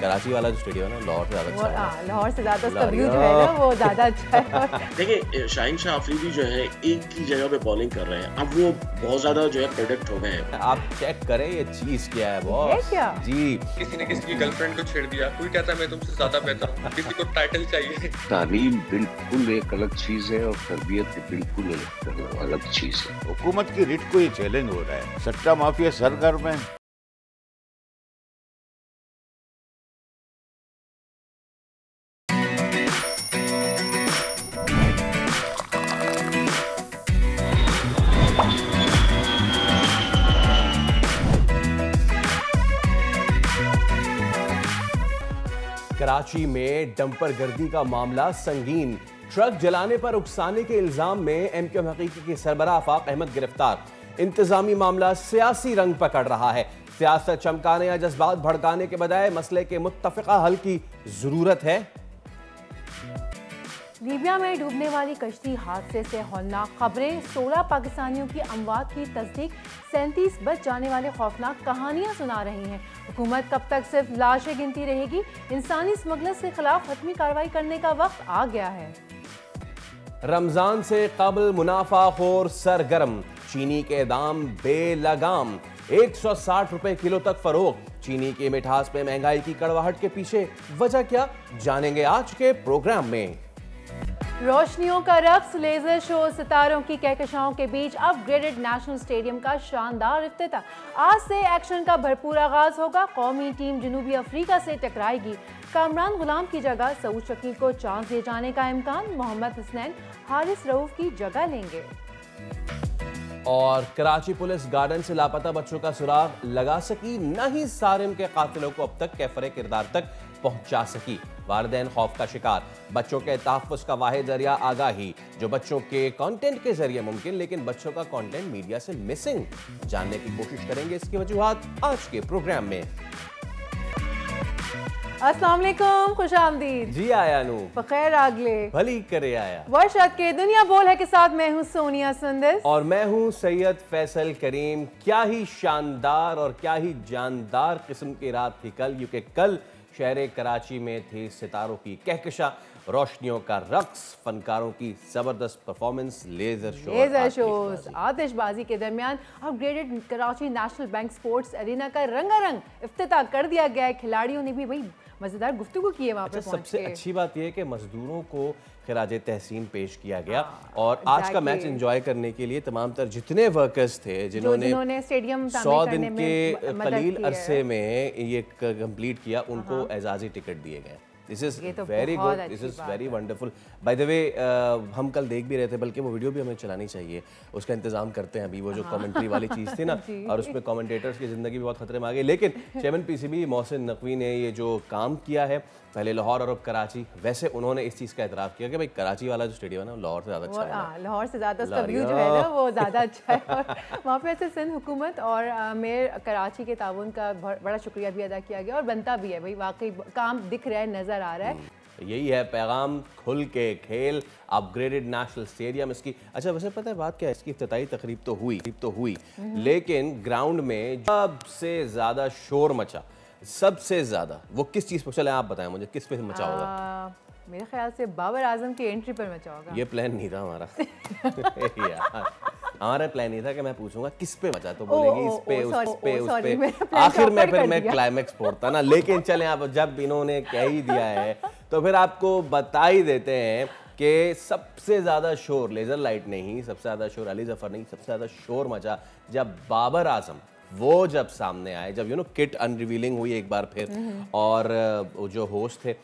कराची वाला जो स्टेडियम है ना, लाहौर से ज़्यादा अच्छा है। लाहौर से ज़्यादा उसका व्यू जो है ना वो ज़्यादा अच्छा है। देखिए शाहीन शाह अफरीदी जो है एक ही जगह पे बॉलिंग कर रहे हैं, अब वो बहुत ज़्यादा जो है प्रोडक्ट हो गए हैं। आप चेक करें ये चीज़ क्या है बॉस। क्या जी, किसी ने किसी की गर्लफ्रेंड को छेड़ दिया, कोई कहता है मैं तुमसे ज्यादा बेहतर हूँ, किसी को टाइटल चाहिए। तालीम बिल्कुल एक अलग चीज है और तरबियत बिल्कुल अलग चीज है। हुकूमत की रिट को ये चैलेंज हो रहा है, सट्टा माफिया सरगर्म है। कराची में डंपर गर्दी का मामला संगीन। ट्रक जलाने पर उकसाने के इल्जाम में एमक्यूएम हकीकी के सरबराह आफाक अहमद गिरफ्तार। इंतजामी मामला सियासी रंग पकड़ रहा है। सियासत चमकाने या जज्बात भड़काने के बजाय मसले के मुत्तफिका हल की जरूरत है। लीबिया में डूबने वाली कश्ती हादसे से हौलनाक खबरें, 16 पाकिस्तानियों की अमवात की तस्दीक, 37 बच जाने वाले खौफनाक कहानियां सुना रही हैं। हुकूमत कब तक सिर्फ लाशें गिनती रहेगी? इंसानी स्मगलर्स के खिलाफ हतमी कार्रवाई करने का वक्त आ गया है। रमजान से कबल मुनाफाखोर सरगर्म, चीनी के दाम बेलगाम, 160 रुपए किलो तक फरोख्त। चीनी की मिठास में महंगाई की कड़वाहट के पीछे वजह क्या, जानेंगे आज के प्रोग्राम में। रोशनियों का रक्स, लेजर शो, सितारों की कहकशाओं के बीच अपग्रेडेड नेशनल स्टेडियम का शानदार इफ्तिताह। आज से एक्शन का भरपूर आगाज होगा। कौमी टीम जनूबी अफ्रीका से टकराएगी। कामरान गुलाम की जगह सऊद शकील को चांस दिए जाने का इम्कान। मोहम्मद हसनैन हारिस रऊफ की जगह लेंगे। और कराची पुलिस गार्डन से लापता बच्चों का सुराग लगा सकी, न ही सारिम के कातिलों को अब तक कैफरे किरदार तक पहुंचा सकी। वालिदैन खौफ का शिकार। बच्चों के तहफ़्फ़ुज़ का वाहिद जरिया आगाही, जो बच्चों के कंटेंट के जरिए मुमकिन, लेकिन बच्चों का कंटेंट मीडिया से मिसिंग। जानने की कोशिश करेंगे इसकी वजूहात आज के प्रोग्राम में। अस्सलाम वालेकुम, खुश आमदीद। जी आया नू, बखैर आगले, भली करे आया। वर्षत के दुनिया बोल है के साथ मैं हूँ सोनिया सुंदस और मैं हूँ सैयद फैसल करीम। क्या ही शानदार और क्या ही जानदार किस्म की रात थी कल, क्योंकि कल शहर कराची में थी सितारों की कहकशा, रोशनियों का रक्स, फनकारों की जबरदस्त परफॉर्मेंस, लेजर शोज, आतिशबाजी के दरमियान upgraded Karachi national bank sports arena का रंगारंग इफ्तिताह कर दिया गया है। खिलाड़ियों ने भी भाई मजेदार गुफ्तगू की है वहाँ पे पहुंच सबसे के। अच्छी बात यह है कि मजदूरों को खिराज तहसीन पेश किया गया। और आज का मैच एंजॉय करने के लिए तमाम तर जितने वर्कर्स थे जिन्होंने स्टेडियम 100 दिन के कलील अरसे में ये कंप्लीट किया, उनको एजाजी टिकट दिए गए। This is very good, this is very wonderful. By the way हम कल देख भी रहे थे, बल्कि वो वीडियो भी हमें चलानी चाहिए, उसका इंतजाम करते हैं अभी। वो जो कमेंट्री वाली चीज़ थी ना, और उसमें कमेंटेटर्स की ज़िंदगी भी बहुत खतरे में आ गई। लेकिन चेयरमैन पीसीबी मोहसिन नकवी ने ये जो काम किया है, पहले लाहौर और अब कराची, वैसे उन्होंने इस चीज़ का एतराफ़ किया कि भाई कराची वाला जो स्टेडियम है ना, लाहौर से ज़्यादा अच्छा है। लाहौर से ज़्यादा उसका व्यू जो है ना वो ज़्यादा अच्छा है। और वहाँ पे ऐसे सिंध हुकूमत और मेयर कराची के ताउन का बड़ा शुक्रिया भी अदा किया गया, और बनता भी है भाई, वाकई काम दिख रहा है, नज़र आ रहा है। यही है पैगाम, खुल के खेल, अपग्रेडेड नेशनल स्टेडियम इसकी। अच्छा वैसे पता है बात क्या है, इसकी इफ्तिताई तकरीब तो हुई, लेकिन ग्राउंड में सबसे ज़्यादा शोर मचा, सबसे ज़्यादा वो किस चीज़ पर, चले आप बताएं मुझे किस पे मचा होगा? मेरे ख्याल से बाबर आजम की एंट्री पर मचा होगा। ये प्लान नहीं था हमारा। यार हमारा प्लान नहीं था कि मैं पूछूंगा किस पे मचा, तो बोलेंगे इस पे उस पे। आखिर में फिर मैं क्लाइमेक्स फोड़ता ना। लेकिन चलें, आप जब इन्होंने कह ही दिया है तो फिर आपको बता ही देते हैं कि सबसे ज़्यादा शोर लेज़र लाइट नहीं, सबसे ज़्यादा शोर अली जफ़र नहीं, सबसे ज़्यादा शोर मचा जब बाबर आजम वो जब सामने आए, जब किट अनरिवीलिंग हुई एक बार फिर, और जो होस्ट थे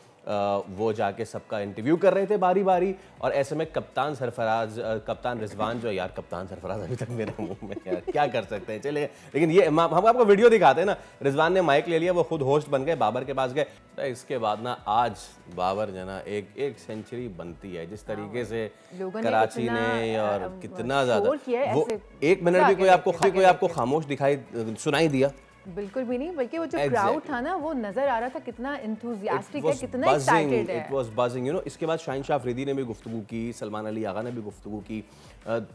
वो जाके सबका इंटरव्यू कर रहे थे बारी बारी, और ऐसे में कप्तान रिजवान जो, यार कप्तान सरफराज अभी तक मेरे मुंह में, यार क्या कर सकते हैं। चलिए, लेकिन ये हम आपको वीडियो दिखाते हैं ना, रिजवान ने माइक ले लिया, वो खुद होस्ट बन गए, बाबर के पास गए। तो इसके बाद ना आज बाबर जना एक सेंचुरी बनती है, जिस तरीके से कराची ने, और कितना ज्यादा वो 1 मिनट भी कोई आपको खामोश सुनाई दिया? बिल्कुल भी नहीं, बल्कि वो जो क्राउड था ना, वो नजर आ रहा था कितना एंथुसियास्टिक है, कितना एक्साइटेड है। इट वाज बजिंग, इसके बाद शाहीन शाह अफरीदी ने भी गुफ्तगू की, सलमान अली आगा ने भी गुफ्तगू की,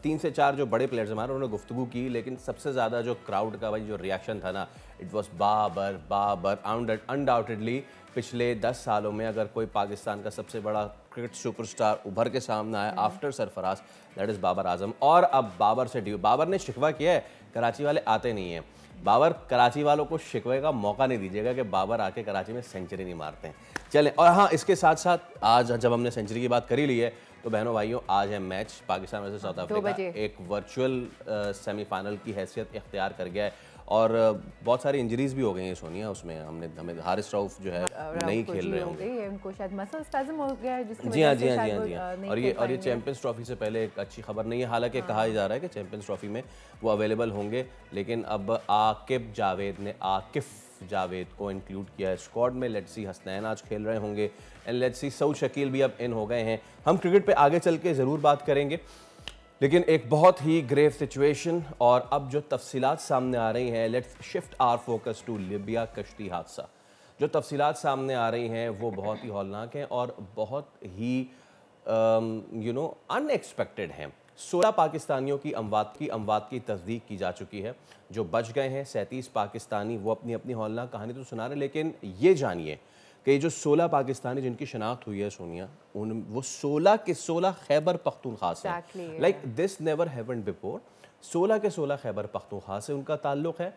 3 से 4 जो बड़े प्लेयर्स हमारे उन्होंने गुफ्तगू की, लेकिन सबसे ज़्यादा जो क्राउड का भाई जो रिएक्शन था ना, इट वाज बाबर अनडाउटेडली पिछले 10 सालों में अगर कोई पाकिस्तान का सबसे बड़ा क्रिकेट सुपरस्टार उभर के सामने आया after Sarfaraz, that is Babar Azam. और अब बाबर से बाबर ने शिकवा किया है कराची वाले आते नहीं हैं। बाबर कराची वालों को शिकवे का मौका नहीं दीजिएगा कि बाबर आके कराची में सेंचुरी नहीं मारते हैं। चलें, और हाँ, इसके साथ साथ आज जब हमने सेंचुरी की बात करी ली है तो बहनों भाइयों आज है match Pakistan versus south Africa. एक वर्चुअल सेमीफाइनल की हैसियत इख्तियार कर गया है और बहुत सारी इंजरीज भी हो गई हैं सोनिया उसमें। हमें हारिस रऊफ जो है नहीं खेल रहे होंगे, उनको शायद मसल स्पैज़म हो गया है जिसकी जी हाँ वजह और ये चैंपियंस ट्रॉफी से पहले एक अच्छी खबर नहीं है। हालांकि कहा जा रहा है कि चैंपियंस ट्रॉफी में वो अवेलेबल होंगे, लेकिन अब आकिब जावेद को इंक्लूड किया है स्क्वाड में। लेट्स सी हसनैन आज खेल रहे होंगे and let's see Saud Shakeel भी अब इन हो गए हैं। हम क्रिकेट पे आगे चल के ज़रूर बात करेंगे, लेकिन एक बहुत ही ग्रेव सिचुएशन और अब जो तफसीलात सामने आ रही हैं, let's shift our focus to Libya कश्ती हादसा। जो तफसीलात सामने आ रही हैं वो बहुत ही हौलनाक हैं और बहुत ही अनएक्सपेक्टेड हैं। 16 पाकिस्तानियों की अमवात की तस्दीक की जा चुकी है। जो बच गए हैं 37 पाकिस्तानी, वो अपनी अपनी हौलनाक कहानी तो सुना रहे, लेकिन ये जानिए कि जो 16 पाकिस्तानी जिनकी शनाख्त हुई है सोनिया, वो 16 के 16 खैबर पख्तूनख्वा से, like this never happened before. 16 के 16 खैबर पख्तूनख्वा से उनका ताल्लुक़ है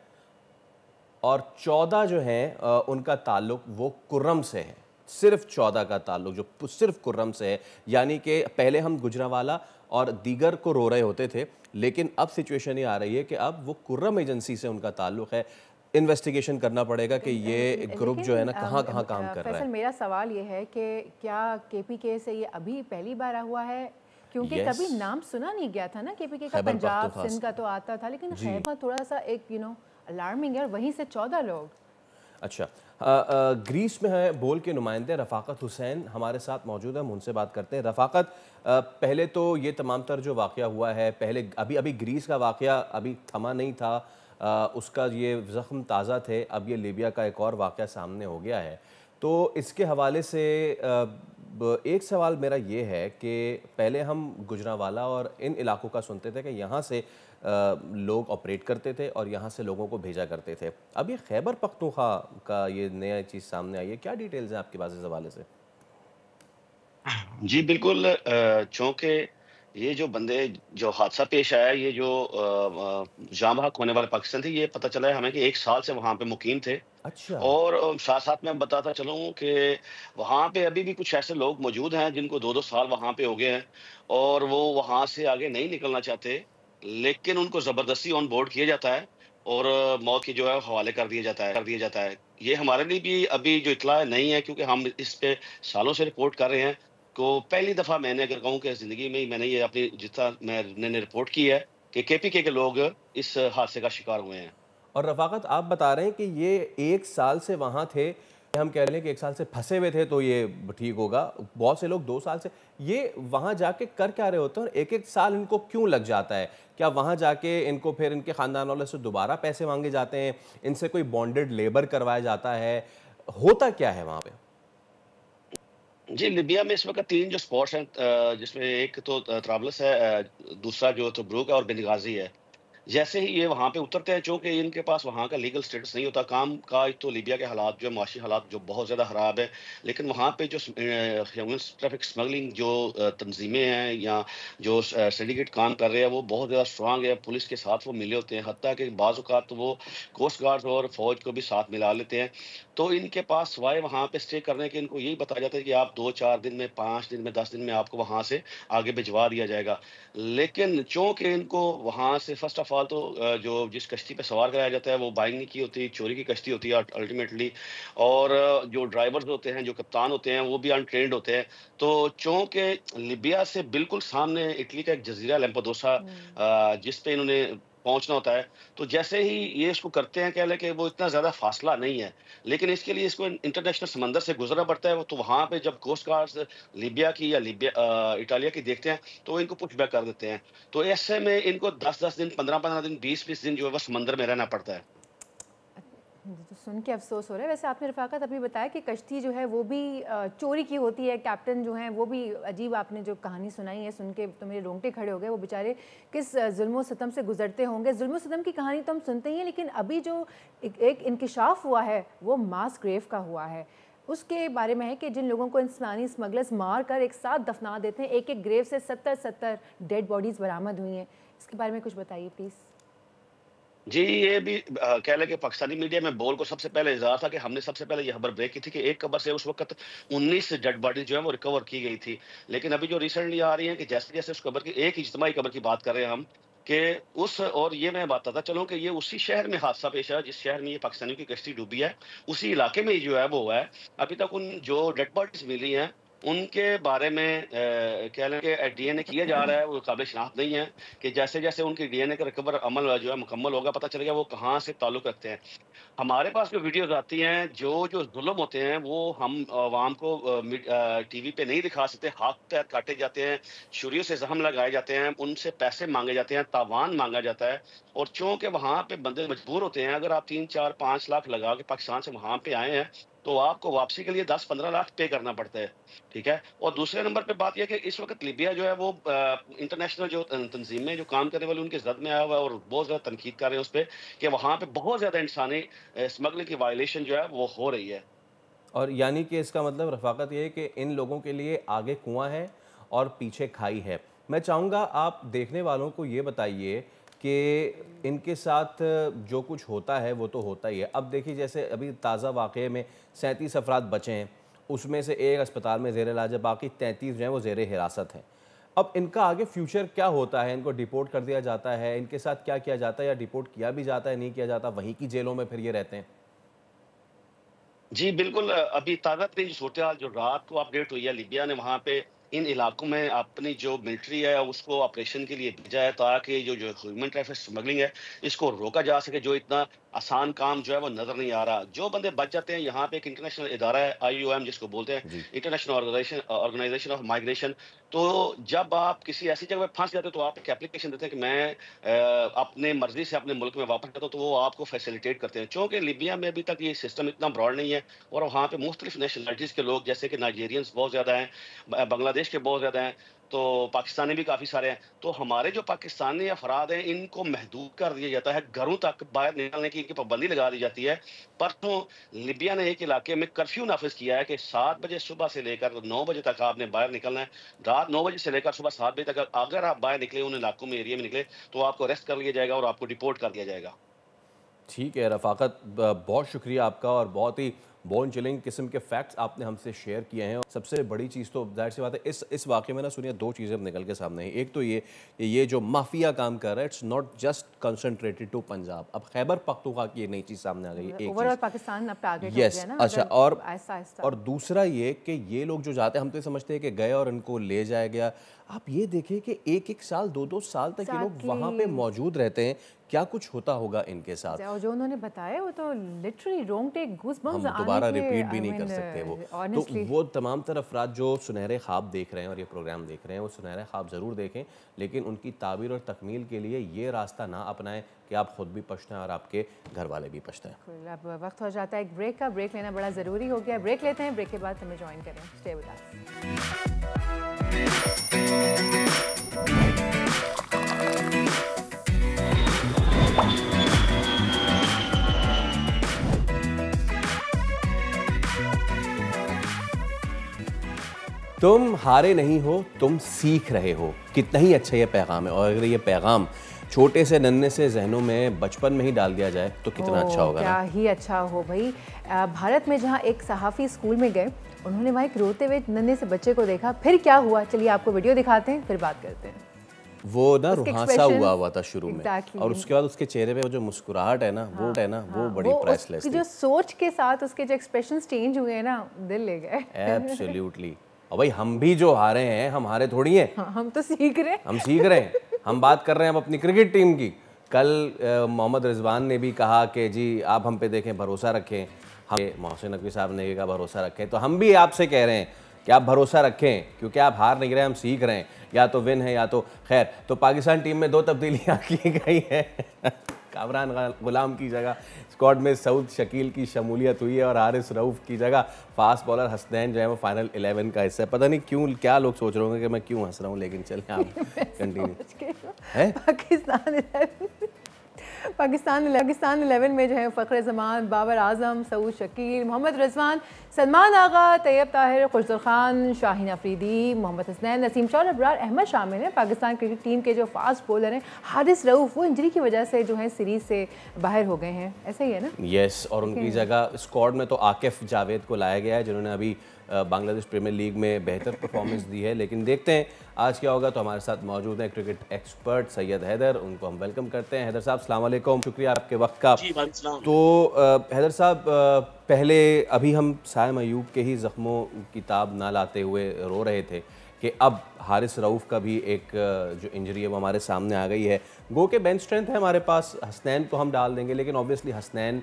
और 14 जो हैं उनका ताल्लुक़ वो कुर्रम से है। सिर्फ 14 का ताल्लुक़ जो सिर्फ कुर्रम से है, यानी कि पहले हम गुजरावाला और दीगर को रो रहे होते थे, लेकिन अब सिचुएशन ये आ रही है कि अब वो कुर्रम एजेंसी से उनका ताल्लुक़ है। इन्वेस्टिगेशन करना पड़ेगा कि ये ग्रुप जो है ना कहाँ कहाँ काम कर रहा है। मेरा सवाल ये है कि क्या केपीके से ये अभी पहली बार हुआ है? क्योंकि कभी नाम सुना नहीं गया था ना केपीके का, पंजाब सिंध का तो आता था, लेकिन खैबर थोड़ा सा एक अलार्मिंग है, वहीं से 14 लोग। अच्छा, ग्रीस में है बोल के नुमाइंदे रफ़ाकत हुसैन हमारे साथ मौजूद है, हम उनसे बात करते हैं। रफ़ाकत, पहले तो ये तमाम तर जो वाक़या हुआ है, पहले अभी ग्रीस का वाक़या अभी थमा नहीं था, उसका ये ज़ख्म ताज़ा थे, अब ये लीबिया का एक और वाक़या सामने हो गया है। तो इसके हवाले से एक सवाल मेरा ये है कि पहले हम गुजरांवाला और इन इलाकों का सुनते थे कि यहाँ से लोग ऑपरेट करते थे और यहाँ से लोगों को भेजा करते थे। अब ये खैबर पख्तूनख्वा का ये नया चीज़ सामने आई है, क्या डिटेल्स हैं आपके पास इस हवाले से? जी बिल्कुल, चूँकि ये जो बंदे जो हादसा पेश आया, ये जो जाम हक होने वाले पाकिस्तान थे, ये पता चला है हमें कि 1 साल से वहाँ पे मुकीम थे। अच्छा। और साथ साथ मैं बताता चलूँ कि वहाँ पे अभी भी कुछ ऐसे लोग मौजूद हैं जिनको 2-2 साल वहाँ पे हो गए हैं और वो वहाँ से आगे नहीं निकलना चाहते, लेकिन उनको ज़बरदस्ती ऑन बोर्ड किया जाता है और मौत की जो है हवाले कर दिया जाता है। ये हमारे लिए भी अभी जो इत्तला नहीं है, क्योंकि हम इस पे सालों से रिपोर्ट कर रहे हैं। को पहली दफ़ा मैंने अगर कहूँ कि ज़िंदगी में मैंने ये अपनी जितना मैंने रिपोर्ट की है कि केपीके के लोग इस हादसे का शिकार हुए हैं। और रफ़ाकत, आप बता रहे हैं कि ये 1 साल से वहाँ थे, हम कह रहे हैं कि 1 साल से फंसे हुए थे तो ये ठीक होगा। बहुत से लोग 2 साल से, ये वहाँ जाके कर क्या रहे होते हैं और 1-1 साल इनको क्यों लग जाता है? क्या वहाँ जाके इनको फिर इनके ख़ानदान वालों से दोबारा पैसे मांगे जाते हैं, इनसे कोई बॉन्डेड लेबर करवाया जाता है, होता क्या है वहाँ पे? जी, लिबिया में इस वक़्त 3 जो स्पॉट्स हैं, जिसमें एक तो तराबलस है, दूसरा जो तब्रूक है और बेंगाज़ी है। जैसे ही ये वहाँ पे उतरते हैं, चूँकि इनके पास वहाँ का लीगल स्टेटस नहीं होता काम का, तो लिबिया के हालात जो माशी हालात जो बहुत ज़्यादा ख़राब है, लेकिन वहाँ पे जो ह्यूमन ट्रैफिक स्मगलिंग जो तंजीमें हैं या जो सिंडिकेट काम कर रहे हैं, वो बहुत ज़्यादा स्ट्रांग है। पुलिस के साथ वो मिले होते हैं, हत्ता कि बाज़ औक़ात तो वो कोस्ट गार्ड और फ़ौज को भी साथ मिला लेते हैं। तो इनके पास सिवाय वहाँ पे स्टे करने के इनको यही बताया जाता है कि आप 2-4 दिन में, 5 दिन में, 10 दिन में आपको वहाँ से आगे भिजवा दिया जाएगा। लेकिन चूँकि इनको वहाँ से फर्स्ट ऑफ ऑल तो जो जिस कश्ती पे सवार कराया जाता है वो बाइंग नहीं की होती, चोरी की कश्ती होती है अल्टीमेटली, और जो ड्राइवर्स होते हैं, जो कप्तान होते हैं, वो भी अनट्रेन्ड होते हैं। तो चूँकि लिबिया से बिल्कुल सामने इटली का एक जज़ीरा लैम्पेडूसा, जिस पे इन्होंने पहुँचना होता है, तो जैसे ही ये इसको करते हैं, कह लें कि वो इतना ज़्यादा फासला नहीं है, लेकिन इसके लिए इसको इंटरनेशनल समंदर से गुजरना पड़ता है। तो वहाँ पे जब कोस्ट गार्ड्स लीबिया की या इटालिया की देखते हैं, तो वो इनको पुश बैक कर देते हैं। तो ऐसे में इनको 10-10 दिन, 15-15 दिन, 20-20 दिन जो है वो समंदर में रहना पड़ता है। तो सुन के अफसोस हो रहा है। वैसे आपने रफ़ाकत अभी बताया कि कश्ती जो है वो भी चोरी की होती है, कैप्टन जो हैं वो भी अजीब, आपने जो कहानी सुनाई है सुन के तो मेरे रोंगटे खड़े हो गए। वो बेचारे किस जुल्म सितम से गुजरते होंगे। जुल्म सितम की कहानी तो हम सुनते ही हैं, लेकिन अभी जो एक इंकिशाफ हुआ है वो मास ग्रेव का हुआ है। उसके बारे में है कि जिन लोगों को इंसानी स्मगलर्स मार कर एक साथ दफना देते हैं, एक एक ग्रेव से 70 डेड बॉडीज़ बरामद हुई हैं। इसके बारे में कुछ बताइए प्लीज़। जी, ये भी कह लें कि पाकिस्तानी मीडिया में बोल को सबसे पहले इज़हार था कि हमने सबसे पहले ये खबर ब्रेक की थी कि एक कब्र से उस वक़्त 19 डेड बॉडी जो है वो रिकवर की गई थी। लेकिन अभी जो रिसेंटली आ रही है कि जैसे-जैसे उस कब्र की एक इज्तिमाई कब्र की बात कर रहे हैं हम, कि उस और ये मैं बताता चलूँ कि ये उसी शहर में हादसा पेश आया जिस शहर में ये पाकिस्तानियों की कश्ती डूबी है, उसी इलाके में ही जो है वो हुआ है। अभी तक उन जो डेड बॉडीज़ मिली हैं, उनके बारे में कह लें कि डीएनए किया जा रहा है, वो काबिल शनाख्त नहीं है कि जैसे-जैसे उनकी डीएनए का रिकवर अमल जो है मुकम्मल होगा, पता चलेगा वो कहाँ से ताल्लुक़ रखते हैं। हमारे पास जो वीडियोज़ आती हैं, जो ज़ुल्म होते हैं, वो हम अवाम को टीवी पे नहीं दिखा सकते। हाथ-पैर काटे जाते हैं, छुरियों से ज़ख्म लगाए जाते हैं, उनसे पैसे माँगे जाते हैं, तावान माँगा जाता है। और चूँकि वहाँ पे बंदे मजबूर होते हैं, अगर आप 3, 4, 5 लाख लगा के पाकिस्तान से वहाँ पे आए हैं, तो आपको वापसी के लिए 10-15 लाख पे करना पड़ता है, ठीक है? और दूसरे नंबर पे बात ये है कि इस वक़्त लीबिया जो है वो इंटरनेशनल जो तंज़ीमें जो काम करने वाली उनकी ज़द में आया हुआ है और बहुत ज़्यादा तनकीद कर रहे हैं उस पे कि वहाँ पे बहुत ज़्यादा इंसानी स्मगलिंग की वायलेशन जो है वो हो रही है। और यानी कि इसका मतलब रफ़ाकत ये है कि इन लोगों के लिए आगे कुआँ है और पीछे खाई है। मैं चाहूँगा आप देखने वालों को ये बताइए कि इनके साथ जो कुछ होता है वो तो होता ही है। अब देखिए जैसे अभी ताज़ा वाक़ये में 37 अफराद बचे हैं, उसमें से एक अस्पताल में ज़ेर इलाज है, बाकी 33 जो हैं वो ज़ेर हिरासत हैं। अब इनका आगे फ्यूचर क्या होता है? इनको डिपोर्ट कर दिया जाता है, इनके साथ क्या किया जाता है, या डिपोर्ट किया भी जाता है, नहीं किया जाता, वहीं की जेलों में फिर ये रहते हैं? जी, बिल्कुल अभी ताज़ा-तरीन सूरत-ए-हाल जो रात को अपडेट हुई है, लीबिया ने वहाँ पे इन इलाकों में अपनी जो मिलिट्री है उसको ऑपरेशन के लिए भेजा है ताकि जो ह्यूमन ट्रैफिक स्मगलिंग है इसको रोका जा सके। जो इतना आसान काम जो है वो नज़र नहीं आ रहा। जो बंदे बच जाते हैं, यहाँ पे एक इंटरनेशनल इदारा है IOM जिसको बोलते हैं, इंटरनेशनल ऑर्गेनाइजेशन ऑफ माइग्रेशन। तो जब आप किसी ऐसी जगह पे फँस जाते हो तो आप एक एप्लीकेशन देते हैं कि मैं अपने मर्ज़ी से अपने मुल्क में वापस जाता हूँ, तो वो आपको फैसिलिटेट करते हैं। चूँकि लीबिया में अभी तक ये सिस्टम इतना ब्रॉड नहीं है और वहाँ पे मुख्तलिफ नेशनलिटीज़ के लोग जैसे कि नाइजीरियंस बहुत ज़्यादा हैं, बांग्लादेश के बहुत ज़्यादा हैं, तो पाकिस्तानी भी काफ़ी सारे हैं। तो हमारे जो पाकिस्तानी अफराद हैं इनको महदूद कर दिया जाता है, घरों तक बाहर निकलने की इनकी पाबंदी लगा दी जाती है। परसों लीबिया ने एक इलाके में कर्फ्यू नाफिज किया है कि 7 बजे सुबह से लेकर 9 बजे तक आपने बाहर निकलना है। रात 9 बजे से लेकर सुबह 7 बजे तक अगर आप बाहर निकले, उन इलाकों में, एरिया में निकले, तो आपको अरेस्ट कर लिया जाएगा और आपको डिपोर्ट कर दिया जाएगा। ठीक है रफ़ाकत, बहुत शुक्रिया आपका, और बहुत ही बोन चिलिंग किस्म के फैक्ट्स आपने हमसे शेयर किए हैं। सबसे बड़ी चीज़ तो ज़ाहिर सी बात है इस वाक़े में ना, सुनिए, 2 चीज़ें अब निकल के सामने हैं। एक तो ये जो माफिया काम कर रहा है, it's not just concentrated to Punjab. अब खैबर पख्तूनख्वा की ये नई चीज़ सामने आ गई है, ओवरऑल पाकिस्तान अब टारगेट हो यस गया ना। अच्छा, और दूसरा ये कि ये लोग जो जाते हैं, हम तो ये समझते हैं कि गए और इनको ले जाया गया। आप ये देखें कि 1-1 साल 2-2 साल तक ये लोग वहाँ पे मौजूद रहते हैं। क्या कुछ होता होगा इनके साथ, और जो उन्होंने बताया वो तो लिटरली रोंगटे गूज़बम्स हम दोबारा रिपीट भी नहीं कर सकते वो। तो वो तमाम तरह अफराद जो सुनहरे ख्वाब देख रहे हैं और ये प्रोग्राम देख रहे हैं, वो सुनहरे ख्वाब ज़रूर देखें, लेकिन उनकी ताबीर और तकमील के लिए ये रास्ता ना अपनाएं कि आप खुद भी पछताएं और आपके घर वाले भी पछताएं। अब वक्त हो जाता है एक ब्रेक का। ब्रेक लेना बड़ा ज़रूरी हो गया। ब्रेक लेते हैं, ब्रेक के बाद हमें ज्वाइन करें। Stay with us. तुम हारे नहीं हो, तुम सीख रहे हो। कितना ही अच्छा ये पैगाम है, और अगर ये पैगाम छोटे से नन्हे से जहनों में बचपन में ही डाल दिया जाए तो कितना अच्छा होगा। क्या ही अच्छा हो भाई। भारत में जहाँ एक सहाफ़ी स्कूल में गए, उन्होंने वहाँ एक रोते हुए नन्हे से बच्चे को देखा। फिर क्या हुआ, चलिए आपको वीडियो दिखाते हैं, फिर बात करते हैं। वो ना रुहासा हुआ था शुरू में, और उसके बाद उसके चेहरे पे वो जो मुस्कुराहट है ना, वो बड़ी प्राइसलेस थी। जो सोच के साथ उसके जो एक्सप्रेशंस चेंज हुए हैं ना, दिल ले गए। एब्सोल्युटली। और भाई हम भी जो हारे हैं, हम हारे थोड़ी हैं। हम तो सीख रहे हैं। हम सीख रहे हैं। हम बात कर रहे हैं अब अपनी क्रिकेट टीम की। कल मोहम्मद रिजवान ने भी कहा कि जी आप हम पे देखें, भरोसा रखें। हम मोहसिन नकवी साहब ने कहा भरोसा रखें, तो हम भी आपसे कह रहे हैं कि आप भरोसा रखें, क्योंकि आप हार नहीं रहे, हम सीख रहे हैं। या तो विन है या तो खैर। तो पाकिस्तान टीम में 2 तब्दीलियाँ की गई हैं। कामरान गुलाम की जगह स्क्वाड में सऊद शकील की शमूलियत हुई है, और हारिस रऊफ की जगह फास्ट बॉलर हसनैन जो है वो फाइनल 11 का हिस्सा है। पता नहीं क्यों, क्या लोग सोच रहे होंगे कि मैं क्यों हंस रहा हूँ, लेकिन चलें आप कंटिन्यू है। पाकिस्तान पाकिस्तान 11 में जो है फ़ख्र ज़मान, बाबर आज़म, सऊद शकील, मोहम्मद रिजवान, सलमान आगा, तैयब ताहिर, खुर्शीद खान, शाहीन अफरीदी, मोहम्मद हसनैन, नसीम शौर, अबरार अहमद शामिल हैं। पाकिस्तान क्रिकेट टीम के जो फास्ट बॉलर हैं हारिस रऊफ़, वो इंजरी की वजह से जो है सीरीज़ से बाहर हो गए हैं, ऐसा ही है ना? यस, और उनकी जगह स्क्वाड में तो आकिफ जावेद को लाया गया है, जिन्होंने अभी बांग्लादेश प्रीमियर लीग में बेहतर परफॉर्मेंस दी है। लेकिन देखते हैं आज क्या होगा। तो हमारे साथ मौजूद हैं क्रिकेट एक्सपर्ट सैयद हैदर, उनको हम वेलकम करते हैं। हैदर साहब अस्सलाम वालेकुम, शुक्रिया आपके वक्त का। तो हैदर साहब, पहले अभी हम सायम अयूब के ही ज़ख्मों की ताब ना लाते हुए रो रहे थे कि अब हारिस रऊफ़ का भी एक जो इंजरी है वो हमारे सामने आ गई है। गो के बेंच स्ट्रेंथ है हमारे पास, हसनैन को हम डाल देंगे, लेकिन ऑब्वियसली हसनैन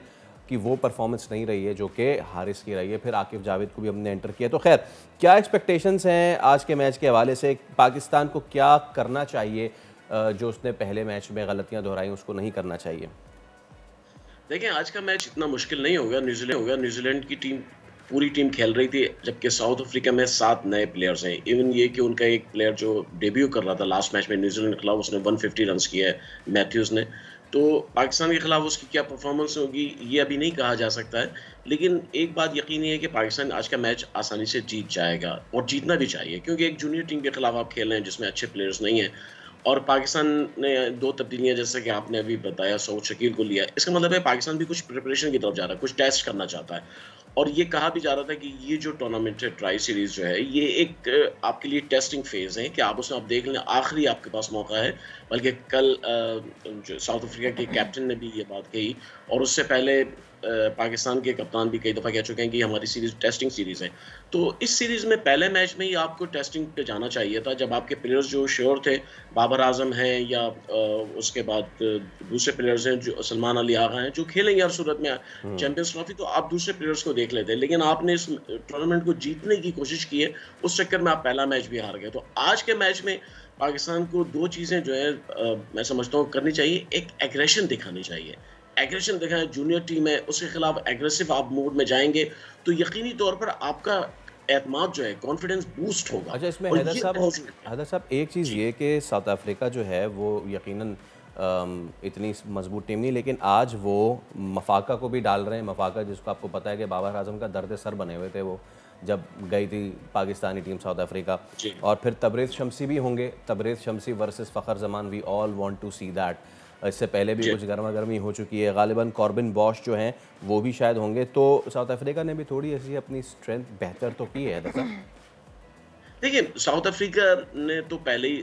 कि वो परफॉर्मेंस नहीं रही है जो कि हारिस की रही है। फिर आकिफ जावेद को भी हमने एंटर किया। तो खैर, क्या एक्सपेक्टेशंस हैं आज के मैच के हवाले से? पाकिस्तान को क्या करना चाहिए जो उसने पहले मैच में गलतियां दोहराई उसको नहीं करना चाहिए? देखिए, आज का मैच इतना मुश्किल नहीं होगा। न्यूजीलैंड की टीम पूरी टीम खेल रही थी, जबकि साउथ अफ्रीका में 7 नए प्लेयर्स हैं। इवन ये कि उनका एक प्लेयर जो डेब्यू कर रहा था लास्ट मैच में न्यूजीलैंड के खिलाफ, उसने 150 रन किए हैं, मैथ्यूज़ ने। तो पाकिस्तान के खिलाफ उसकी क्या परफॉर्मेंस होगी ये अभी नहीं कहा जा सकता है, लेकिन एक बात यकीनी है कि पाकिस्तान आज का मैच आसानी से जीत जाएगा, और जीतना भी चाहिए, क्योंकि एक जूनियर टीम के खिलाफ आप खेल रहे हैं जिसमें अच्छे प्लेयर्स नहीं हैं। और पाकिस्तान ने 2 तब्दीलियां, जैसे कि आपने अभी बताया, सऊद शकील को लिया। इसका मतलब है पाकिस्तान भी कुछ प्रिपरेशन की तरफ जा रहा है, कुछ टेस्ट करना चाहता है। और ये कहा भी जा रहा था कि ये जो टूर्नामेंट है, ट्राई सीरीज जो है, ये एक आपके लिए टेस्टिंग फेज है कि आप उसमें आप देख लें, आखिरी आपके पास मौका है। बल्कि कल जो साउथ अफ्रीका के कैप्टन ने भी ये बात कही, और उससे पहले पाकिस्तान के कप्तान भी कई दफ़ा कह चुके हैं कि हमारी सीरीज़ टेस्टिंग सीरीज़ है। तो इस सीरीज़ में पहले मैच में ही आपको टेस्टिंग पे जाना चाहिए था, जब आपके प्लेयर्स जो श्योर थे, बाबर आजम हैं या उसके बाद दूसरे प्लेयर्स हैं जो सलमान अली आगा हैं, जो खेलेंगे हर सूरत में चैंपियंस ट्रॉफी, तो आप दूसरे प्लेयर्स को देख लेते। लेकिन आपने इस टूर्नामेंट को जीतने की कोशिश की है, उस चक्कर में आप पहला मैच भी हार गए। तो आज के मैच में पाकिस्तान को 2 चीज़ें जो है मैं समझता हूँ करनी चाहिए। एक एग्रेशन दिखानी चाहिए, एग्रेशन दिखाएं। जूनियर टीम है, उसके खिलाफ एग्रेसिव आप मोड में जाएंगे तो यकीनी तौर पर आपका एतमाद जो है, कॉन्फिडेंस बूस्ट होगा। अच्छा, इसमें हैदर साहब एक चीज़ ये कि साउथ अफ्रीका जो है वो यकीनन इतनी मजबूत टीम नहीं, लेकिन आज वो मफाका को भी डाल रहे हैं। मफाका जिसको आपको पता है कि बाबर आजम का दर्द सर बने हुए थे वो जब गई थी पाकिस्तानी टीम साउथ अफ्रीका। और फिर तबरेज़ शमसी भी होंगे, Tabraiz Shamsi versus Fakhar Zaman, we all want to see that. इससे पहले भी कुछ गर्मा गर्मी हो चुकी है। गालिबन कॉर्बिन बॉश जो हैं वो भी शायद होंगे। तो साउथ अफ्रीका ने भी थोड़ी ऐसी अपनी स्ट्रेंथ बेहतर तो की है। देखिए, साउथ अफ्रीका ने तो पहले ही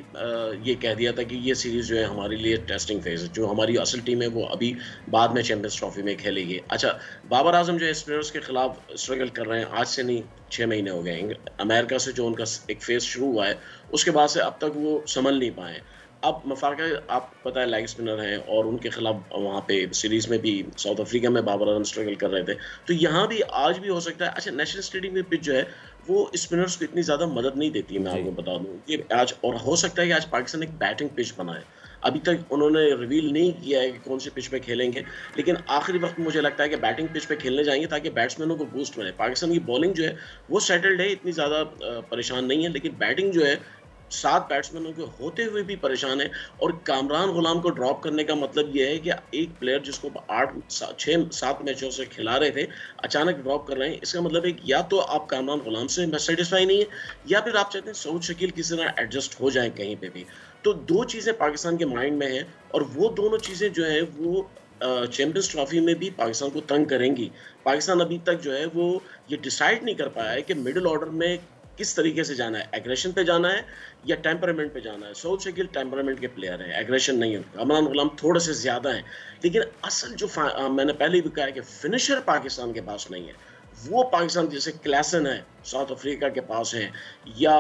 ये कह दिया था कि ये सीरीज़ जो है हमारे लिए टेस्टिंग फेज है। जो हमारी असल टीम है वो अभी बाद में चैंपियंस ट्रॉफी में खेलेगी। अच्छा, बाबर आजम जो है स्पिनर्स के खिलाफ स्ट्रगल कर रहे हैं, आज से नहीं 6 महीने हो गए। अमेरिका से जो उनका एक फेज शुरू हुआ है, उसके बाद से अब तक वो संभल नहीं पाए। अब मफाका आप पता है लेग स्पिनर हैं, और उनके खिलाफ वहाँ पे सीरीज़ में भी साउथ अफ्रीका में बाबर आजम स्ट्रगल कर रहे थे, तो यहाँ भी आज भी हो सकता है। अच्छा, नेशनल स्टेडियम की पिच जो है वो स्पिनर्स को इतनी ज़्यादा मदद नहीं देती है, मैं आपको बता दूँ कि आज, और हो सकता है कि आज पाकिस्तान एक बैटिंग पिच बनाए। अभी तक उन्होंने रिवील नहीं किया है कि कौन सी पिच पे खेलेंगे, लेकिन आखिरी वक्त मुझे लगता है कि बैटिंग पिच पे खेलने जाएंगे ताकि बैट्समैनों को बूस्ट मिले। पाकिस्तान की बॉलिंग जो है वो सेटल्ड है, इतनी ज़्यादा परेशान नहीं है, लेकिन बैटिंग जो है 7 बैट्समैनों के होते हुए भी परेशान है। और कामरान गुलाम को ड्रॉप करने का मतलब यह है कि एक प्लेयर जिसको 6-7 मैचों से खिला रहे थे, अचानक ड्रॉप कर रहे हैं। इसका मतलब है कि या तो आप कामरान गुलाम से सेटिस्फाई नहीं है, या फिर आप चाहते हैं सऊद शकील किसी तरह एडजस्ट हो जाए कहीं पे भी। तो 2 चीज़ें पाकिस्तान के माइंड में हैं, और वो दोनों चीज़ें जो है वो चैंपियंस ट्रॉफी में भी पाकिस्तान को तंग करेंगी। पाकिस्तान अभी तक जो है वो ये डिसाइड नहीं कर पाया है कि मिडिल ऑर्डर में किस तरीके से जाना है, एग्रेशन पे जाना है या टेम्परामेंट पे जाना है। सऊद शकील टेम्परामेंट के प्लेयर है, एग्रेशन नहीं है। कामरान गुलाम थोड़े से ज़्यादा हैं, लेकिन असल जो मैंने पहले भी कहा है कि फिनिशर पाकिस्तान के पास नहीं है। वो पाकिस्तान जैसे क्लासन है साउथ अफ्रीका के पास है, या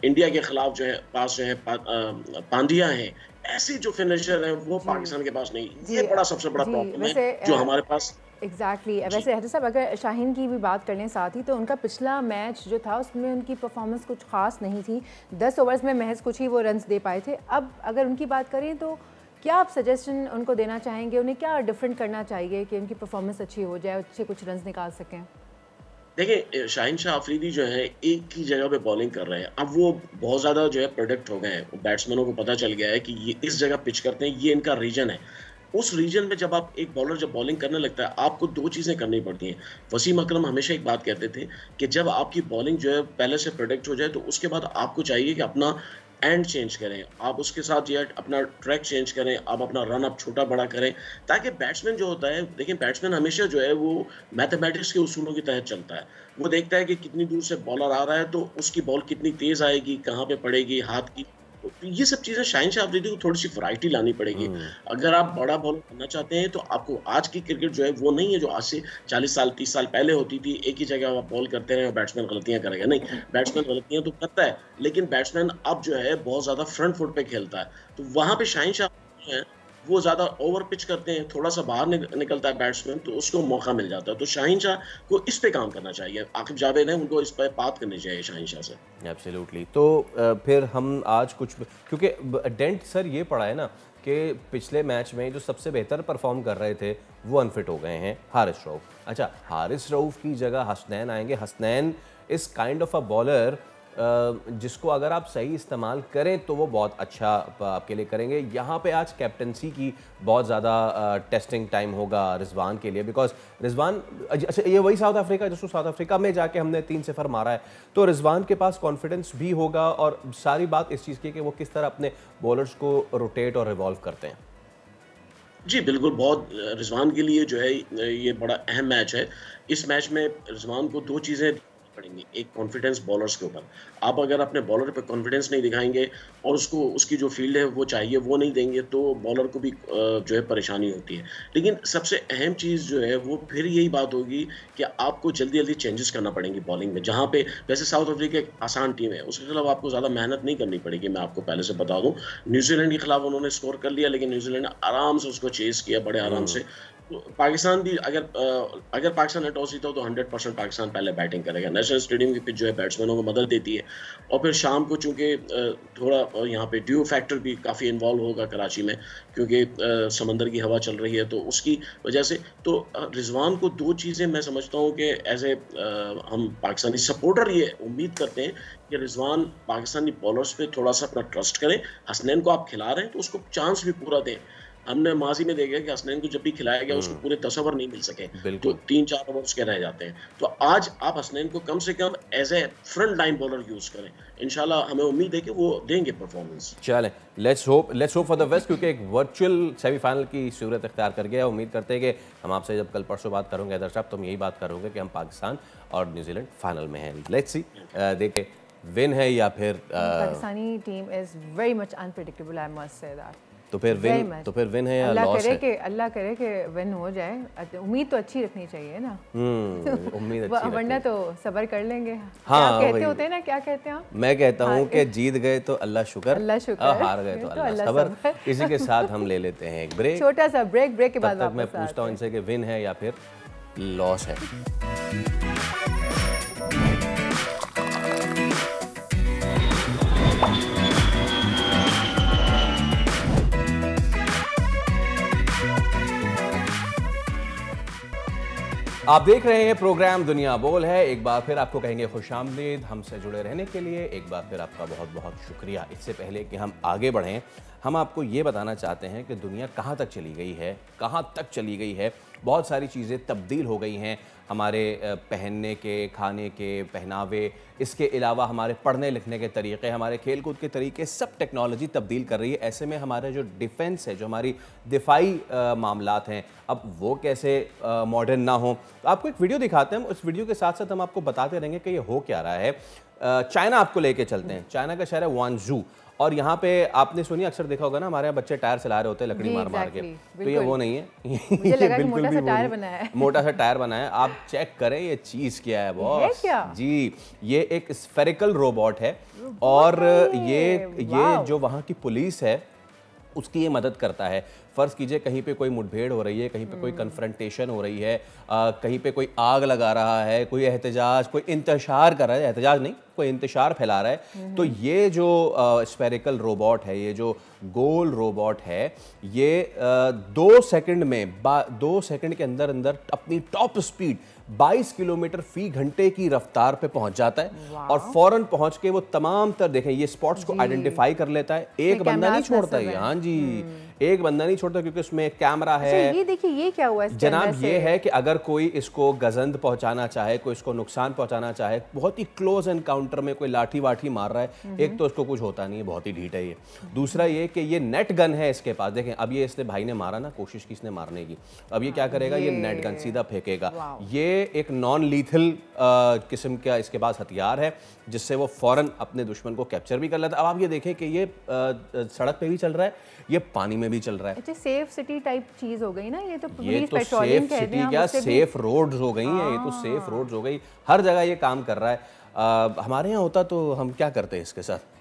इंडिया के खिलाफ जो है पास जो है पांड्या है, ऐसे जो फिनिशर हैं वो पाकिस्तान के पास नहीं। ये बड़ा सबसे बड़ा प्रॉब्लम है जो हमारे पास। एग्जैक्टली वैसे हैदर साहब, अगर शाहीन की भी बात कर लें साथ ही, तो उनका पिछला मैच जो था उसमें उनकी परफॉर्मेंस कुछ खास नहीं थी। 10 ओवर्स में महज कुछ ही वो रन्स दे पाए थे। अब अगर उनकी बात करें तो क्या आप सजेशन उनको देना चाहेंगे? उन्हें क्या डिफरेंट करना चाहिए कि उनकी परफॉर्मेंस अच्छी हो जाए, अच्छे कुछ रन्स निकाल सकें? देखिए शाहिन शाह अफरीदी जो है एक ही जगह पे बॉलिंग कर रहे हैं। अब वो बहुत ज़्यादा जो है प्रोडक्ट हो गए हैं, बैट्समैनों को पता चल गया है कि ये इस जगह पिच करते हैं, ये इनका रीजन है। उस रीजन में जब आप एक बॉलर जब बॉलिंग करने लगता है, आपको 2 चीज़ें करनी पड़ती हैं। वसीम अकरम हमेशा एक बात कहते थे कि जब आपकी बॉलिंग जो है पहले से प्रोडक्ट हो जाए, तो उसके बाद आपको चाहिए कि अपना एंड चेंज करें, आप उसके साथ जो है अपना ट्रैक चेंज करें, आप अपना रन अप छोटा बड़ा करें, ताकि बैट्समैन जो होता है, देखिए बैट्समैन हमेशा जो है वो मैथमेटिक्स के उसूलों के तहत चलता है। वो देखता है कि कितनी दूर से बॉलर आ रहा है, तो उसकी बॉल कितनी तेज़ आएगी, कहाँ पे पड़ेगी हाथ की। तो ये सब चीज़ें शाहिन शाह अफरीदी को थोड़ी सी वैरायटी लानी पड़ेगी। अगर आप बड़ा बॉलर बनना चाहते हैं, तो आपको आज की क्रिकेट जो है वो नहीं है जो आज से 40 साल 30 साल पहले होती थी। एक ही जगह आप बॉल करते रहे और बैट्समैन गलतियां करेगा, नहीं, बैट्समैन गलतियां तो करता है, लेकिन बैट्समैन अब जो है बहुत ज़्यादा फ्रंट फुट पे खेलता है। तो वहाँ पे शाहिन शाह जो है वो ज़्यादा ओवर पिच करते हैं, थोड़ा सा बाहर निकलता है बैट्समैन, तो उसको मौका मिल जाता है। तो शाहिन शाह को इस पे काम करना चाहिए, आकिब जावेद है उनको इस पर बात करनी चाहिए शाहिन शाह से। एब्सोल्युटली। तो फिर हम आज कुछ, क्योंकि डेंट सर ये पड़ा है ना कि पिछले मैच में जो सबसे बेहतर परफॉर्म कर रहे थे वो अनफिट हो गए हैं, हारिस रऊफ। अच्छा, हारिस रऊफ की जगह हसनैन आएंगे। हसनैन इस काइंड ऑफ अ बॉलर जिसको अगर आप सही इस्तेमाल करें तो वो बहुत अच्छा आपके लिए करेंगे। यहाँ पे आज कैप्टनसी की बहुत ज़्यादा टेस्टिंग टाइम होगा रिजवान के लिए, बिकॉज रिजवान, अच्छा ये वही साउथ अफ्रीका जिसको साउथ अफ्रीका में जाके हमने 3-0 मारा है, तो रिजवान के पास कॉन्फिडेंस भी होगा। और सारी बात इस चीज़ की कि वो किस तरह अपने बॉलर्स को रोटेट और रिवॉल्व करते हैं। जी बिल्कुल, बहुत रिजवान के लिए जो है ये बड़ा अहम मैच है। इस मैच में रिजवान को 2 चीज़ें पड़ेंगी। एक कॉन्फिडेंस बॉलर्स के ऊपर, आप अगर अपने बॉलर पे कॉन्फिडेंस नहीं दिखाएंगे और उसको उसकी जो फील्ड है वो चाहिए वो नहीं देंगे, तो बॉलर को भी जो है परेशानी होती है। लेकिन सबसे अहम चीज़ जो है वो फिर यही बात होगी कि आपको जल्दी जल्दी चेंजेस करना पड़ेंगी बॉलिंग में। जहाँ पे वैसे साउथ अफ्रीका एक आसान टीम है, उसके खिलाफ आपको ज़्यादा मेहनत नहीं करनी पड़ेगी। मैं आपको पहले से बता दूँ, न्यूजीलैंड के खिलाफ उन्होंने स्कोर कर लिया, लेकिन न्यूजीलैंड ने आराम से उसको चेस किया, बड़े आराम से। तो पाकिस्तान भी अगर पाकिस्तान ने टॉस जीता तो 100% पाकिस्तान पहले बैटिंग करेगा। नेशनल स्टेडियम की पिच जो है बैट्समैनों को मदद देती है, और फिर शाम को चूंकि थोड़ा यहाँ पे ड्यू फैक्टर भी काफ़ी इन्वॉल्व होगा कराची में, क्योंकि समंदर की हवा चल रही है, तो उसकी वजह से तो रिजवान को 2 चीज़ें मैं समझता हूँ कि एज ए हम पाकिस्तानी सपोर्टर ये उम्मीद करते हैं कि रिजवान पाकिस्तानी बॉलर्स पे थोड़ा सा अपना ट्रस्ट करें। हसनैन को आप खिला रहे हैं तो उसको चांस भी पूरा दें। हमने माजी में देखा कि हसनैन को जब भी खिलाया गया उसको पूरे तसव्वुर नहीं मिल सके, तो 3-4 ओवर उसके रह जाते हैं। तो आज आप हसनैन को कम से कम as a front line bowler use करें, इंशाल्लाह हमें उम्मीद है कि वो देंगे परफॉर्मेंस। चलें, let's hope for the best, क्योंकि एक वर्चुअल सेमीफाइनल की सूरत इख्तियार कर गया है। उम्मीद करते हैं कि हम आपसे जब कल परसों बात करोगे दर्शक, तो हम यही बात करोगे कि हम पाकिस्तान और न्यूजीलैंड फाइनल में हैं। लेट्स सी, देखें विन है या फिर Pakistani team is very much unpredictable, I must say that. तो फिर विन है या लॉस है? अल्लाह करे कि विन हो जाए। उम्मीद तो अच्छी रखनी चाहिए ना। उम्मीद अच्छी, वरना तो सब्र कर लेंगे। हाँ, क्या कहते होते हैं ना, क्या कहते हैं? मैं कहता हूँ कि जीत गए तो अल्लाह शुक्र, हार गए तो अल्लाह सब्र। इसी के साथ हम ले लेते हैं एक ब्रेक, छोटा सा ब्रेक के बाद मैं पूछता हूँ इनसे कि विन है या फिर लॉस है। आप देख रहे हैं प्रोग्राम दुनिया बोल है। एक बार फिर आपको कहेंगे खुशामदीद, हमसे जुड़े रहने के लिए एक बार फिर आपका बहुत बहुत शुक्रिया। इससे पहले कि हम आगे बढ़ें, हम आपको ये बताना चाहते हैं कि दुनिया कहाँ तक चली गई है, बहुत सारी चीज़ें तब्दील हो गई हैं, हमारे पहनने के, खाने के, पहनावे, इसके अलावा हमारे पढ़ने लिखने के तरीक़े, हमारे खेल कूद के तरीके, सब टेक्नोलॉजी तब्दील कर रही है। ऐसे में हमारे जो डिफेंस है, जो हमारी दिफाई मामलात हैं, अब वो कैसे मॉडर्न ना हो। तो आपको एक वीडियो दिखाते हैं, उस वीडियो के साथ साथ हम आपको बताते रहेंगे कि ये हो क्या रहा है। चाइना आपको लेके चलते हैं। चाइना का शहर है ग्वांगझू, और यहाँ पे आपने सुनी अक्सर देखा होगा ना, हमारे यहाँ बच्चे टायर चला रहे होते हैं लकड़ी मार मार के, तो ये वो नहीं है। मुझे लगा कि मोटा सा टायर बनाया है। मोटा सा टायर बनाया है। आप चेक करें ये चीज़ क्या है बॉस। जी, ये एक स्फेरिकल रोबोट है, और ये जो वहाँ की पुलिस है उसकी ये मदद करता है। फ़र्ज़ कीजिए कहीं पे कोई मुठभेड़ हो रही है, कहीं पे कोई कन्फ्रंटेशन हो रही है, कहीं पे कोई आग लगा रहा है, कोई एहतजाज, कोई इंतशार कर रहा है, एहतजाज नहीं, कोई इंतशार फैला रहा है, तो ये जो स्फेरिकल रोबोट है, ये जो गोल रोबोट है, ये 2 सेकंड में 2 सेकंड के अंदर अंदर अपनी टॉप स्पीड 22 किलोमीटर फी घंटे की रफ्तार पे पहुंच जाता है और फौरन पहुंच के वो तमाम तर देखें ये स्पॉट्स को आइडेंटिफाई कर लेता है। एक बंदा नहीं छोड़ता है, हाँ जी, एक बंदा नहीं छोड़ता क्योंकि उसमें एक कैमरा है। ये देखिए ये क्या हुआ है जनाब, ये है कि अगर कोई इसको गजंद पहुंचाना चाहे, कोई इसको नुकसान पहुंचाना चाहे, बहुत ही क्लोज एनकाउंटर में कोई लाठी वाठी मार रहा है, एक तो उसको कुछ होता नहीं है, बहुत ही ढीठ है ये। दूसरा ये कि ये नेट गन है इसके पास। देखें अब ये इसने भाई ने मारा ना, कोशिश की इसने मारने की, अब ये क्या करेगा, ये नेट गन सीधा फेंकेगा। ये एक नॉन लीथल किस्म का इसके पास हथियार है जिससे वो फौरन अपने दुश्मन को कैप्चर भी कर लेता है। अब आप ये देखें कि ये सड़क पे भी चल रहा है, ये पानी में भी चल रहा है। अच्छा, सेफ सिटी टाइप चीज हो गई ना ये तो। ये तो सेफ सिटी क्या, सेफ रोड्स हो गई हैं, ये तो सेफ रोड्स हो गई, हर जगह ये काम कर रहा है। हमारे यहाँ होता तो हम क्या करते इसके साथ?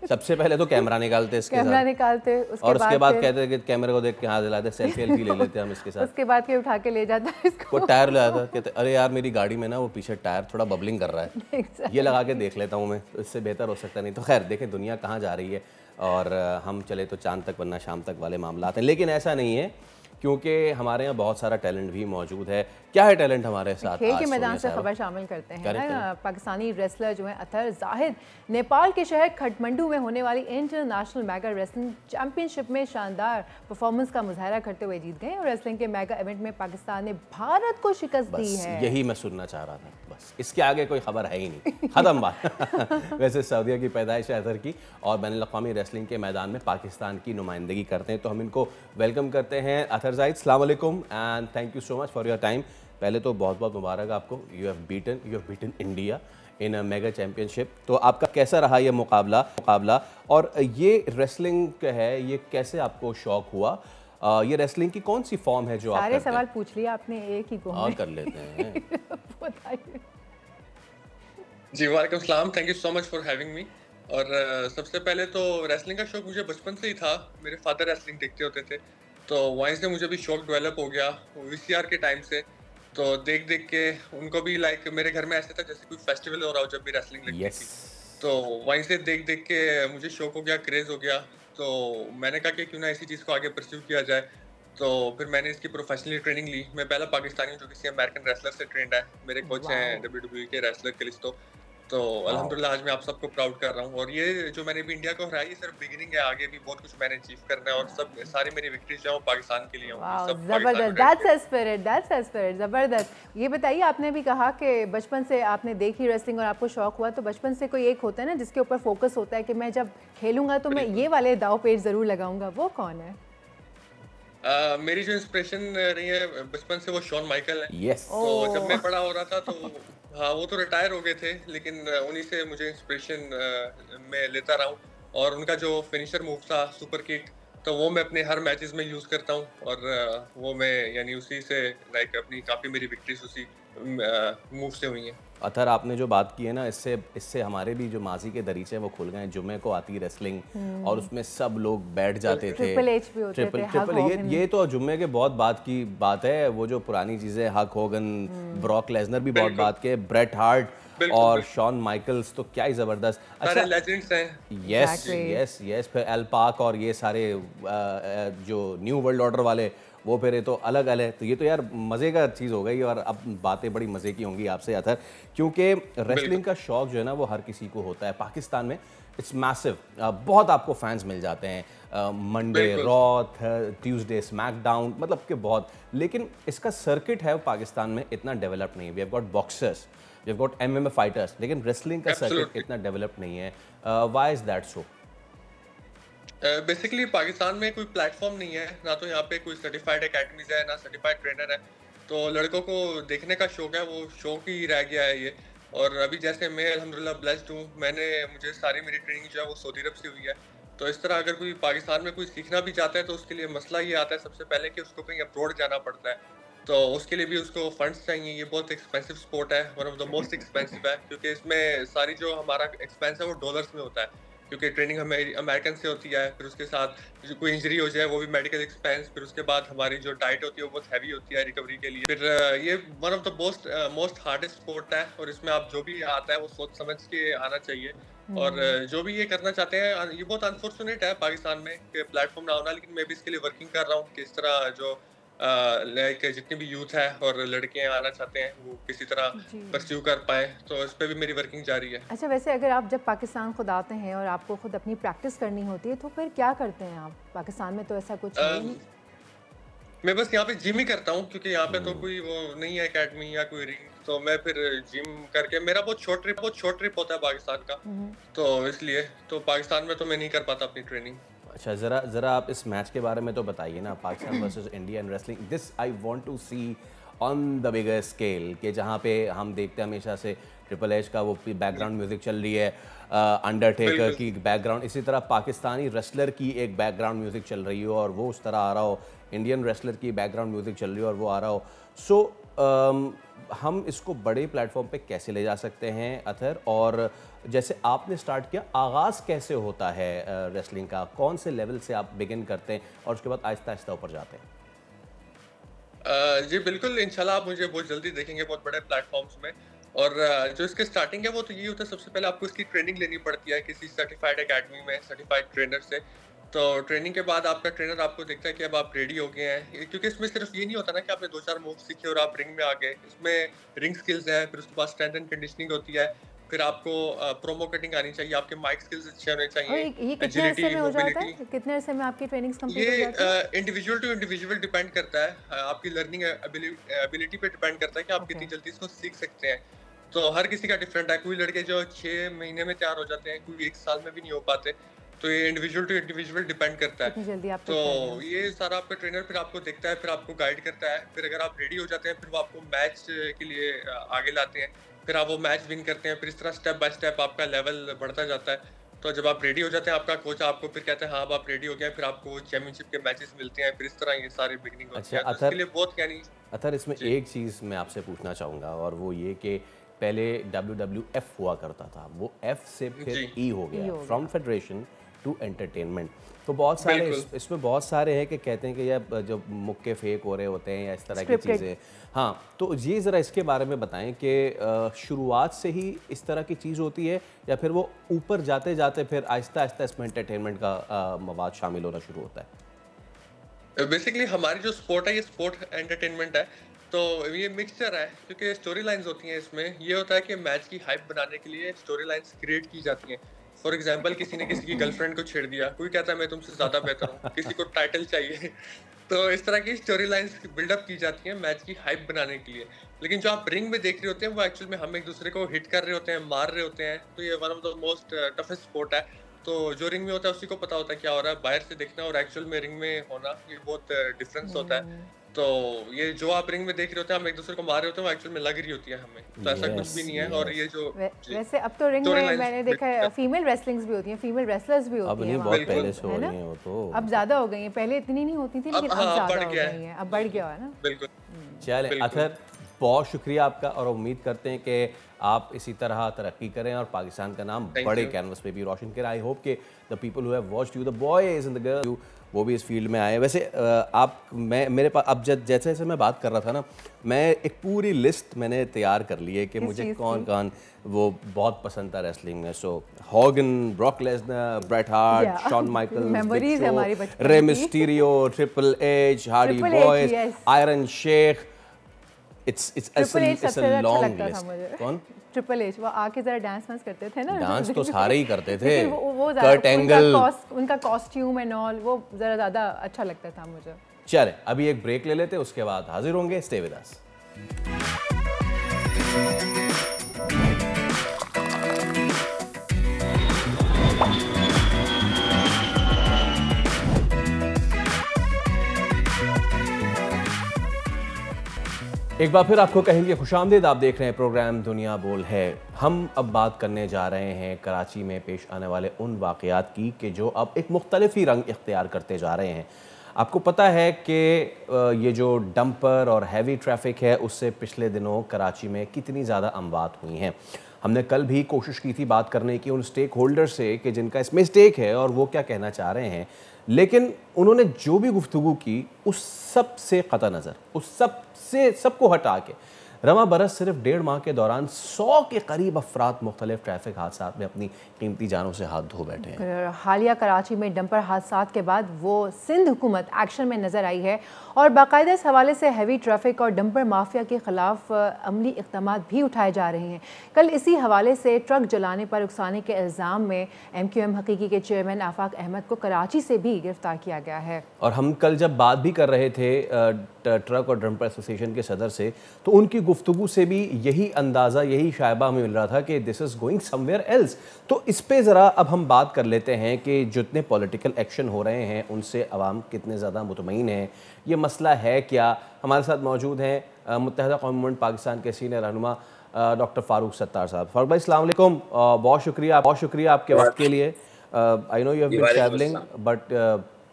सबसे पहले तो कैमरा निकालते इसके कैमरा साथ, निकालते, और उसके बाद कहते कि कैमरे को देख के हाथ दिलाते, सेल्फी ले लेते हम इसके साथ। उसके बाद के उठा के ले जाता है इसको, वो टायर ले आता, कहते अरे यार मेरी गाड़ी में ना वो पीछे टायर थोड़ा बबलिंग कर रहा है, ये लगा के देख लेता हूँ मैं, इससे बेहतर हो सकता नहीं। तो खैर देखें दुनिया कहाँ जा रही है, और हम चले तो चांद तक वरना शाम तक वाले मामला हैं, लेकिन ऐसा नहीं है क्योंकि हमारे यहाँ बहुत सारा टैलेंट भी मौजूद है। क्या है टैलेंट हमारे साथ? खेल के मैदान से खबर शामिल करते हैं ना। पाकिस्तानी रेसलर जो हैं अतहर जाहिद नेपाल के शहर खटमंडू में होने वाली इंटरनेशनल मेगा रेसलिंग चैंपियनशिप में शानदार परफॉर्मेंस का मुजाहरा करते हुए जीत गए और रेसलिंग के मेगा इवेंट में पाकिस्तान ने भारत को शिकस्त दी है। यही मैं सुनना चाह रहा था, बस इसके आगे कोई खबर है ही नहीं, खत्म बात। वैसे सऊदीया की पैदाइश है अतहर की और बैनुल-अक़वामी रेसलिंग के मैदान में पाकिस्तान की नुमाइंदगी करते हैं, तो हम इनको वेलकम करते हैं। अतहर जाहिद, अस्सलाम वालेकुम and thank you so much for your time. पहले तो बहुत बहुत मुबारक आपको, you have beaten India in a mega championship. तो आपका कैसा रहा ये मुकाबला और ये रेसलिंग है, ये कैसे आपको शौक हुआ? ये रेसलिंग की कौन सी फॉर्म है जो आप सारे सवाल पूछ लिया आपने एक ही को कर लेते हैं। बताइए। जी वालेकुम सलाम, thank you so much for having me. और सबसे पहले तो रेसलिंग का शौक मुझे बचपन से ही था, मेरे फादर रेसलिंग देखते होते थे, तो वहीं से मुझे भी शौक डेवलप हो गया वीसीआर के टाइम से। तो देख के उनको भी लाइक मेरे घर में ऐसे था जैसे कोई फेस्टिवल हो रहा हो जब भी रेसलिंग लगती थी, तो वहीं से देख के मुझे शौक हो गया, क्रेज हो गया। तो मैंने कहा कि क्यों ना इसी चीज़ को आगे परस्यू किया जाए, तो फिर मैंने इसकी प्रोफेशनली ट्रेनिंग ली। मैं पहला पाकिस्तानी हूँ जो किसी अमेरिकन रेसलर से ट्रेंड है, मेरे कोच हैं WWE के रेसलर कैलिस्टो। तो अल्हम्दुलिल्लाह आज मैं आप सबको प्राउड कर रहा हूँ, और ये जो मैंने भी इंडिया को हराया ये सिर्फ बिगिनिंग है, आगे भी बहुत कुछ मैंने अचीव करना है, और सब सारी मेरी विक्ट्रीज जो है वो पाकिस्तान के लिए होंगी। सब जबरदस्त, दैट्स अ स्पिरिट, जबरदस्त। ये बताइए, आपने भी कहा कि बचपन से आपने देखी रेसलिंग और आपको शौक हुआ, तो बचपन से कोई एक होता है ना जिसके ऊपर फोकस होता है कि मैं जब खेलूंगा तो मैं ये वाले दाव पेच जरूर लगाऊंगा, वो कौन है? मेरी जो इंस्पिरेशन रही है बचपन से वो शॉन माइकल है। yes. तो जब मैं बड़ा हो रहा था तो हाँ वो तो रिटायर हो गए थे, लेकिन उन्हीं से मुझे इंस्पिरेशन मैं लेता रहा हूँ, और उनका जो फिनिशर मूव था सुपर किक, तो वो मैं अपने हर मैचेस में यूज़ करता हूँ, और वो मैं यानी उसी से लाइक अपनी काफ़ी मेरी विक्ट्रीज उसी मूव से हुई हैं। अतहर आपने जो बात की है ना, इससे हमारे भी जो माजी के दरीचे वो खुल गए। जुमे को आती रेसलिंग और उसमें सब लोग बैठ जाते थे, ट्रिपल एच भी होते थे, ये तो जुम्मे के बहुत बाद की बात है। वो जो पुरानी चीजें, हक होगन, ब्रॉक लेसनर भी बहुत बात के, ब्रेट हार्ट और शॉन माइकल्स, तो क्या ही जबरदस्त। अच्छा, लेजेंड्स हैं। यस, फिर एल पाक और ये सारे जो न्यू वर्ल्ड ऑर्डर वाले, वो फिर ये तो अलग अलग। तो ये तो यार मज़े का चीज़ हो गई, और अब बातें बड़ी मज़े की होंगी आपसे अतहर, क्योंकि रेसलिंग का शौक जो है ना वो हर किसी को होता है। पाकिस्तान में इट्स मैसिव, बहुत आपको फैंस मिल जाते हैं, मंडे रॉ, ट्यूसडे स्मैकडाउन, मतलब कि बहुत। लेकिन इसका सर्किट है पाकिस्तान में इतना डेवलप नहीं है। We have got boxers, we have got MMA fighters, लेकिन रेसलिंग का सर्किट इतना डेवलप नहीं है। Why is that so? Basically Pakistan में कोई प्लेटफॉर्म नहीं है, ना तो यहाँ पे कोई सर्टिफाइड एकेडमीज है, ना सर्टिफाइड ट्रेनर है, तो लड़कों को देखने का शौक है, वो शौक ही रह गया है ये। और अभी जैसे मैं अल्हम्दुलिल्लाह ब्लेस्ड हूँ, मुझे सारी मेरी ट्रेनिंग जो है वो सऊदी अरब से हुई है। तो इस तरह अगर कोई पाकिस्तान में कोई सीखना भी चाहता है तो उसके लिए मसला ये आता है सबसे पहले कि उसको कहीं अब्रॉड जाना पड़ता है, तो उसके लिए भी उसको फंड्स चाहिए। ये बहुत एक्सपेंसिव स्पोर्ट है, one of the most expensive है, क्योंकि इसमें सारी जो हमारा एक्सपेंस है वो डॉलर्स में होता है, क्योंकि ट्रेनिंग हमें अमेरिकन से होती है, फिर उसके साथ जो कोई इंजरी हो जाए वो भी मेडिकल एक्सपेंस, फिर उसके बाद हमारी जो डाइट होती है वो बहुत हैवी होती है रिकवरी के लिए। फिर ये one of the most hardest sport है और इसमें आप जो भी आता है वो सोच समझ के आना चाहिए। और जो भी ये करना चाहते हैं, ये बहुत अनफॉर्चुनेट है पाकिस्तान में कि प्लेटफॉर्म ना होना, लेकिन मैं भी इसके लिए वर्किंग कर रहा हूँ कि इस तरह जो लाइक जितने भी यूथ है और लड़के आना चाहते हैं वो किसी तरह परस्यू कर पाए, तो इस पे भी मेरी वर्किंग जारी है। अच्छा, वैसे अगर आप जब पाकिस्तान खुद आते हैं और आपको खुद अपनी प्रैक्टिस करनी होती है तो फिर क्या करते हैं आप? पाकिस्तान में तो ऐसा कुछ नहीं। मैं बस यहाँ पे जिम ही करता हूँ क्योंकि यहाँ पे तो कोई वो नहीं है एकेडमी या कोई रिंग, तो मैं फिर जिम करके, मेरा बहुत शॉर्ट ट्रिप होता है पाकिस्तान का, तो इसलिए तो पाकिस्तान में तो मैं नहीं कर पाता अपनी ट्रेनिंग। अच्छा, ज़रा आप इस मैच के बारे में तो बताइए ना, Pakistan versus India in wrestling. This I want to see on the bigger scale, कि जहाँ पे हम देखते हैं हमेशा से ट्रिपल एच का वो बैकग्राउंड म्यूज़िक चल रही है, अंडरटेकर की बैकग्राउंड, इसी तरह पाकिस्तानी रेसलर की एक बैकग्राउंड म्यूज़िक चल रही हो और वो उस तरह आ रहा हो, इंडियन रेसलर की बैकग्राउंड म्यूज़िक चल रही हो और वो आ रहा हो। सो हम इसको बड़े प्लेटफॉर्म पे कैसे ले जा सकते हैं अथर? और जैसे आपने स्टार्ट किया, आगाज़ कैसे होता है रेसलिंग का? कौन से लेवल से आप बिगिन करते हैं और उसके बाद आहिस्ता आहिस्ता ऊपर जाते हैं? जी बिल्कुल, इंशाल्लाह आप मुझे बहुत जल्दी देखेंगे बहुत बड़े प्लेटफॉर्म्स में। और जो इसके स्टार्टिंग है वो तो ये होता है, सबसे पहले आपको इसकी ट्रेनिंग लेनी पड़ती है किसी सर्टिफाइड एकेडमी में, सर्टिफाइड ट्रेनर से। तो ट्रेनिंग के बाद आपका ट्रेनर आपको देखता है कि अब आप रेडी हो गए हैं, क्योंकि इसमें सिर्फ ये नहीं होता ना कि आपने 2-4 मूव सीखे और आप रिंग में आ गए। इसमें रिंग स्किल्स है, फिर उसके बाद स्ट्रेंथ एंड कंडीशनिंग होती है, फिर आपको प्रोमो कटिंग आनी चाहिए, आपके माइक स्किल्स अच्छे होने चाहिए। ये कितने अरसे में हो जाता है? कितने अरसे में आपकी ट्रेनिंग कंप्लीट हो जाती है? ये इंडिविजुअल टू इंडिविजुअल डिपेंड करता है, आपकी लर्निंग एबिलिटी पे डिपेंड करता है कि आप कितनी जल्दी इसको सीख सकते हैं। तो हर किसी का डिफरेंट है, कोई लड़के जो 6 महीने में तैयार हो जाते हैं, कोई 1 साल में भी नहीं हो पाते, तो ये इंडिविजुअल टू इंडिविजुअल डिपेंड करता है। तो ये सारा आपका ट्रेनर फिर आपको देखता है, फिर आपको गाइड करता है, फिर अगर आप रेडी हो जाते हैं फिर वो आपको मैच के लिए आगे लाते हैं, फिर आप वो मैच विन करते हैं, फिर इस तरह स्टेप बाय स्टेप आपका लेवल बढ़ता जाता है। तो जब आप रेडी हो जाते हैं, आपका कोच आपको फिर कहता है हाँ अब आप रेडी हो गए, फिर आपको चैंपियनशिप के मैचेस मिलते हैं, फिर इस तरह ये सारी बिगनिंग होती है। तो इसके लिए बहुत क्या नहीं। अतर, इसमें एक चीज़ मैं आपसे पूछना चाहूँगा और वो ये कि पहले WWF हुआ करता था, वो F से फिर E हो गया, फ्रॉम फेडरेशन टू एंटरटेनमेंट। तो बहुत सारे इसमें बहुत सारे हैं कि कहते हैं कि यार जो मुक्के फेक हो रहे होते हैं या इस तरह की चीज़ें। हाँ, तो ये ज़रा इसके बारे में बताएं कि शुरुआत से ही इस तरह की चीज़ होती है या फिर वो ऊपर जाते जाते फिर आहिस्ता आहिस्ता इसमें एंटरटेनमेंट का मवाद शामिल होना शुरू होता है? बेसिकली हमारी जो स्पोर्ट है ये स्पोर्ट एंटरटेनमेंट है, तो ये मिक्सचर है, क्योंकि स्टोरी लाइन्स होती हैं इसमें। ये होता है कि मैच की हाइप बनाने के लिए स्टोरी लाइन्स क्रिएट की जाती हैं। फॉर एग्जाम्पल, किसी ने किसी की गर्लफ्रेंड को छेड़ दिया, कोई कहता है मैं तुमसे ज़्यादा बेहतर हूँ, किसी को टाइटल चाहिए, तो इस तरह की स्टोरी लाइन्स बिल्डअप की जाती हैं मैच की हाइप बनाने के लिए। लेकिन जो आप रिंग में देख रहे होते हैं वो एक्चुअल में हम एक दूसरे को हिट कर रहे होते हैं, मार रहे होते हैं। तो ये one of the most toughest sport है। तो जो रिंग में होता है उसी को पता होता है क्या हो रहा है, बाहर से देखना और एक्चुअल में रिंग में होना, ये बहुत डिफरेंस होता है। तो ये जो आप रिंग में देख रहे होते हैं हम एक दूसरे को मार रहे होते हैं, वो एक्चुअल में लग रही होती है हमें, तो ऐसा कुछ भी नहीं है। और ये जो वैसे अब तो रिंग में मैंने देखा है फीमेल रेसलिंग्स भी होती हैं, फीमेल रेसलर्स भी होती हैं। अब नहीं, बहुत पहले से हो रही हैं वो तो, अब ज़्यादा हो गई हैं, पहले इतनी नहीं होती थी लेकिन अब ज़्यादा हो गई हैं, अब बढ़ गया है ना। बिल्कुल। चलें अतर, बहुत शुक्रिया आपका और उम्मीद करते हैं कि आप इसी तरह तरक्की करें और पाकिस्तान का नाम बड़े कैनवस पे भी रोशन करें। आई होप कि the people who have watched you, the boys and the girls, वो भी इस फील्ड में आए। वैसे मेरे पास अब जैसे जैसे मैं बात कर रहा था ना, मैं एक पूरी लिस्ट मैंने तैयार कर ली है कि मुझे कौन कौन वो बहुत पसंद था रेसलिंग में। So Hogan, Brock Lesnar, Bret Hart, Shawn Michaels, Rey Mysterio, Triple H, Hardy Boyz, Iron Sheik. It's a long list. कौन? ट्रिपल एच, वो आके जरा डांस करते थे ना। डांस तो सारे ही करते थे। वो कर्ट एंगल, उनका कॉस्ट्यूम एंड ऑल, वो जरा ज़्यादा अच्छा लगता था मुझे। चले अभी एक ब्रेक ले लेते, उसके बाद हाजिर होंगे। Stay with us. एक बार फिर आपको कहेंगे खुशामदीद। आप देख रहे हैं प्रोग्राम दुनिया बोल है। हम अब बात करने जा रहे हैं कराची में पेश आने वाले उन वाक़यात की कि जो अब एक मुख्तलिफ ही रंग इख्तियार करते जा रहे हैं। आपको पता है कि ये जो डंपर और हैवी ट्रैफिक है उससे पिछले दिनों कराची में कितनी ज़्यादा अमवात हुई हैं। हमने कल भी कोशिश की थी बात करने की उन स्टेक होल्डर से कि जिनका इसमें स्टेक है और वो क्या कहना चाह रहे हैं, लेकिन उन्होंने जो भी गुफ्तगू की उस सब से कतई नज़र, उस सब से सबको हटा के रवां बरस सिर्फ 1.5 माह के दौरान 100 के करीब अफराद मुख्तलिफ ट्रैफिक हादसात में अपनी कीमती जानों से हाथ धो बैठे हैं। हालिया कराची में डंपर हादसात के बाद वो सिंध हुकूमत एक्शन में नज़र आई है और बाकायदा इस हवाले से हैवी ट्रैफिक और डंपर माफिया के खिलाफ अमली इक़दाम भी उठाए जा रहे हैं। कल इसी हवाले से ट्रक जलाने पर उकसाने के इल्ज़ाम में MQM हकीकी के चेयरमैन आफाक अहमद को कराची से भी गिरफ्तार किया गया है। और हम कल जब बात भी कर रहे थे ट्रक और डंपर एसोसिएशन के सदर से, तो उनकी गुफ्तगू से भी यही अंदाज़ा, यही शायबा हमें मिल रहा था कि this is going somewhere else. तो इस पे ज़रा अब हम बात कर लेते हैं कि जितने पॉलिटिकल एक्शन हो रहे हैं उनसे अवाम कितने ज़्यादा मुतमईन हैं, ये मसला है क्या। हमारे साथ मौजूद हैं मुत्तहिदा कौमी मूवमेंट पाकिस्तान के सीनियर रहनुमा डॉक्टर फ़ारूक सत्तार साहब। फ़ारूक भाई अस्सलाम वालेकुम, बहुत शुक्रिया आपके वक्त के लिए। I know you have been travelling but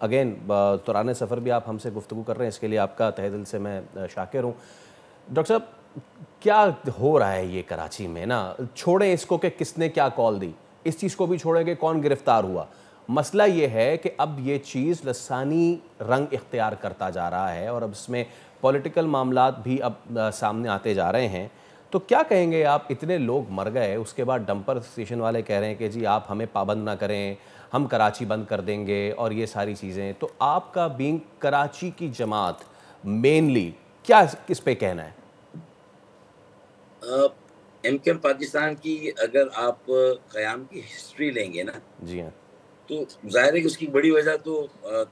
again दौरान सफ़र भी आप हमसे गुफ्तगू कर रहे हैं, इसके लिए आपका तहे दिल से मैं शाकिर हूँ। डॉक्टर साहब, क्या हो रहा है ये कराची में ना, छोड़ें इसको कि किसने क्या कॉल दी, इस चीज़ को भी छोड़ें कि कौन गिरफ्तार हुआ। मसला ये है कि अब ये चीज़ लसानी रंग इख्तियार करता जा रहा है और अब इसमें पॉलिटिकल मामलात भी अब सामने आते जा रहे हैं। तो क्या कहेंगे आप, इतने लोग मर गए, उसके बाद डंपर स्टेशन वाले कह रहे हैं कि जी आप हमें पाबंद ना करें, हम कराची बंद कर देंगे और ये सारी चीज़ें। तो आपका बीइंग कराची की जमात मेनली क्या किस पे कहना है? MQM पाकिस्तान की अगर आप क़याम की हिस्ट्री लेंगे ना, जी हाँ, तो ज़ाहिर है कि उसकी बड़ी वजह तो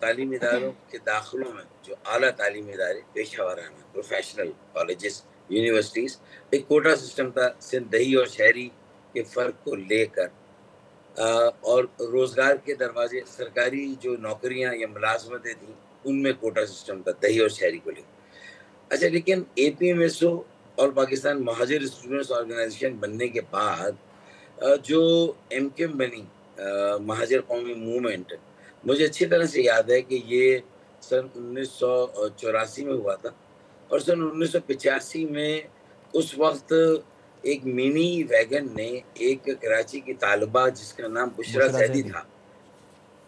तालीमी इदारों के दाखिलों में जो आला तालीमी इदारे, पेशा वाराना, प्रोफेशनल कॉलेजेस, यूनिवर्सिटीज़, एक कोटा सिस्टम था सिंध दही और शहरी के फ़र्क को लेकर, और रोज़गार के दरवाजे, सरकारी जो नौकरियां या मुलाजमतें थी उनमें कोटा सिस्टम था दही और शहरी को लेकर। अच्छा, लेकिन APMSO और पाकिस्तान महाजिर स्टूडेंट्स ऑर्गेनाइजेशन बनने के बाद जो MQM बनी, महाजिर कौमी मूवमेंट, मुझे अच्छी तरह से याद है कि ये सन 1984 में हुआ था और सन 1985 में उस वक्त एक मिनी वैगन ने एक कराची की तालिबा जिसका नाम बुशरा जैदी था,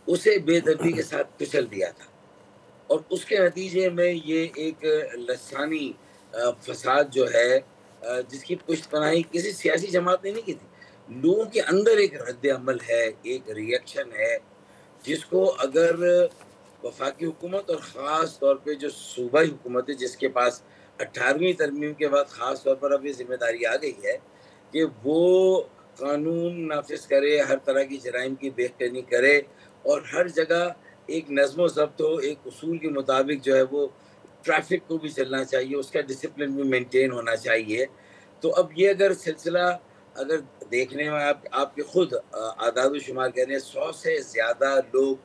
उसे बेदर्दी के साथ कुचल दिया था और उसके नतीजे में ये एक लसानी फसाद जो है, जिसकी पुष्टपनाही किसी सियासी जमात ने नहीं की थी, लोगों के अंदर एक रद्द अमल है, एक रिएक्शन है, जिसको अगर वफाकी हुकूमत और ख़ास तौर पे जो सूबाई हुकूमत है जिसके पास 18वीं तरमीम के बाद ख़ास तौर पर अब ये जिम्मेदारी आ गई है कि वो कानून नाफिज करे, हर तरह की जराइम की बेखनी करे और हर जगह एक नज़्म ज़ब्त हो, एक उसूल के मुताबिक जो है वो ट्रैफिक को भी चलना चाहिए, उसका डिसिप्लिन भी मेंटेन होना चाहिए। तो अब ये अगर सिलसिला अगर देखने में आपके खुद आदाद शुमार कह रहे हैं, 100 से ज़्यादा लोग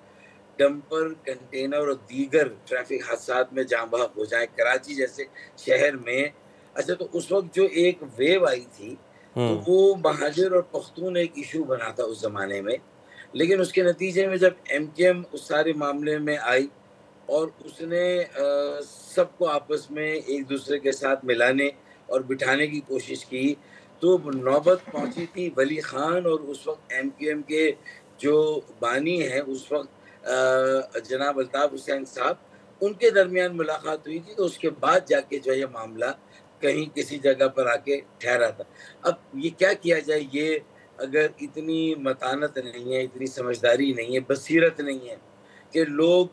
डंपर, कंटेनर और दीगर ट्रैफिक हादसात में जाँ बहक हो जाए कराची जैसे शहर में। अच्छा, तो उस वक्त जो एक वेव आई थी तो वो महाजिर और पख्तून एक इशू बना था उस ज़माने में, लेकिन उसके नतीजे में जब MQM उस सारे मामले में आई और उसने सबको आपस में एक दूसरे के साथ मिलाने और बिठाने की कोशिश की, तो नौबत पहुंची थी वली खान और उस वक्त MQM के जो बानी हैं उस वक्त जनाब अल्ताफ हुसैन साहब, उनके दरमियान मुलाकात हुई थी। तो उसके बाद जाके जो ये मामला कहीं किसी जगह पर आके ठहरा था। अब ये क्या किया जाए, ये अगर इतनी मतानत नहीं है, इतनी समझदारी नहीं है, बसीरत नहीं है कि लोग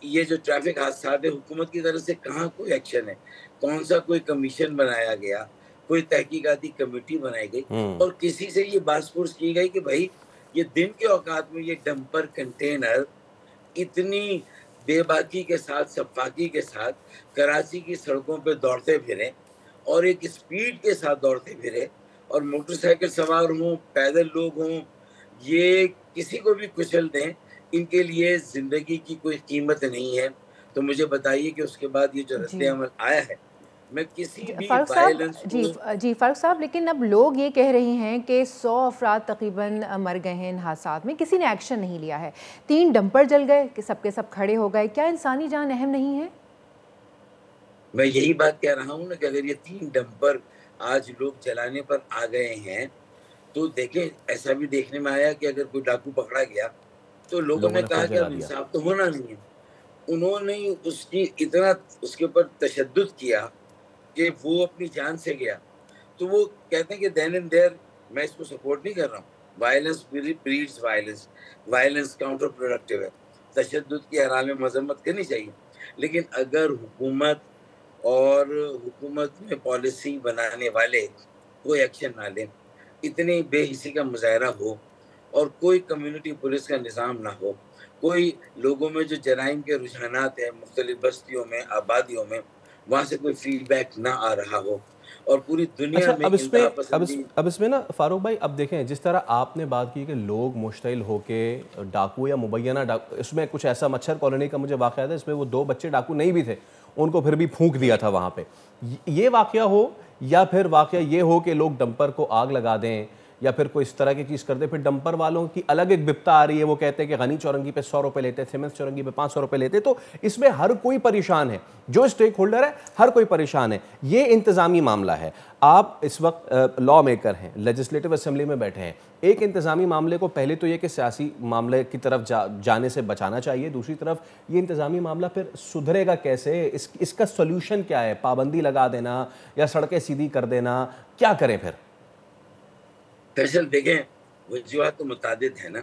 ये जो ट्रैफिक हादसा है हुकूमत की तरफ से कहाँ कोई एक्शन है, कौन सा कोई कमीशन बनाया गया, कोई तहकीकाती कमेटी बनाई गई और किसी से ये बासपुर्स की गई कि भाई ये दिन के औकात में ये डंपर कंटेनर इतनी बेबाकी के साथ, सफाकी के साथ कराची की सड़कों पे दौड़ते फिरें और एक स्पीड के साथ दौड़ते फिरे और मोटरसाइकिल सवार हों, पैदल लोग हों, ये किसी को भी कुचल दें, इनके लिए ज़िंदगी की कोई कीमत नहीं है। तो मुझे बताइए कि उसके बाद ये जो रद्द अमल आया है, मैं किसी भी वायलेंस जी फारूक साहब, लेकिन अब लोग ये कह रही हैं कि 100 अफराद तकरीबन मर गए हैं इन हादसात में, किसी ने एक्शन नहीं लिया है, 3 डंपर जल गए कि सबके सब खड़े हो गए, क्या इंसानी जान अहम नहीं है? मैं यही बात कह रहा हूँ ना कि अगर ये 3 डंपर आज लोग जलाने पर आ गए हैं तो देखें, ऐसा भी देखने में आया कि अगर कोई डाकू पकड़ा गया तो लोगों ने कहा कि अब इंसाफ तो होना नहीं है। उन्होंने उसकी इतना उसके ऊपर तशद्दुद किया कि वो अपनी जान से गया। तो वो कहते हैं कि देन एंड देयर मैं इसको सपोर्ट नहीं कर रहा हूँ। Violence breeds violence, violence counter productive है। तशद्दुद की हर हाल में मजम्मत करनी चाहिए, लेकिन अगर हुकूमत और हुकूमत में पॉलिसी बनाने वाले कोई एक्शन ना लें, इतनी बेहिसी का मुजाहरा हो और कोई कम्युनिटी पुलिस का निज़ाम ना हो, कोई लोगों में जो जराइम के रुझानात हैं मुख्तलिफ बस्तियों में, आबादियों में, वहाँ से कोई फीडबैक ना आ रहा हो और पूरी दुनिया में अब इसमें ना फारूक भाई, अब देखें जिस तरह आपने बात की कि लोग मुश्तिल होके डाकू या मुबैना डाकू, इसमें कुछ ऐसा मच्छर कॉलोनी का मुझे वाक़या था, इसमें वो 2 बच्चे डाकू नहीं भी थे, उनको फिर भी फूंक दिया था वहाँ पे। ये वाक़या हो या फिर वाक़या ये हो कि लोग डंपर को आग लगा दें या फिर कोई इस तरह की चीज़ कर दे, फिर डंपर वालों की अलग एक बिपता आ रही है। वो कहते हैं कि गनी चौरंगी पे 100 रुपये लेते, सिमेंस चौरंगी पे 500 रुपये लेते। तो इसमें हर कोई परेशान है, जो स्टेक होल्डर है हर कोई परेशान है। ये इंतज़ामी मामला है। आप इस वक्त लॉ मेकर हैं, लेजिस्लेटिव असेंबली में बैठे हैं। एक इंतज़ामी मामले को पहले तो ये कि सियासी मामले की तरफ जाने से बचाना चाहिए, दूसरी तरफ ये इंतज़ामी मामला फिर सुधरेगा कैसे? इसका सोल्यूशन क्या है? पाबंदी लगा देना या सड़कें सीधी कर देना, क्या करें फिर? फैसल देखें, वजूहत तो मुतादिद है ना।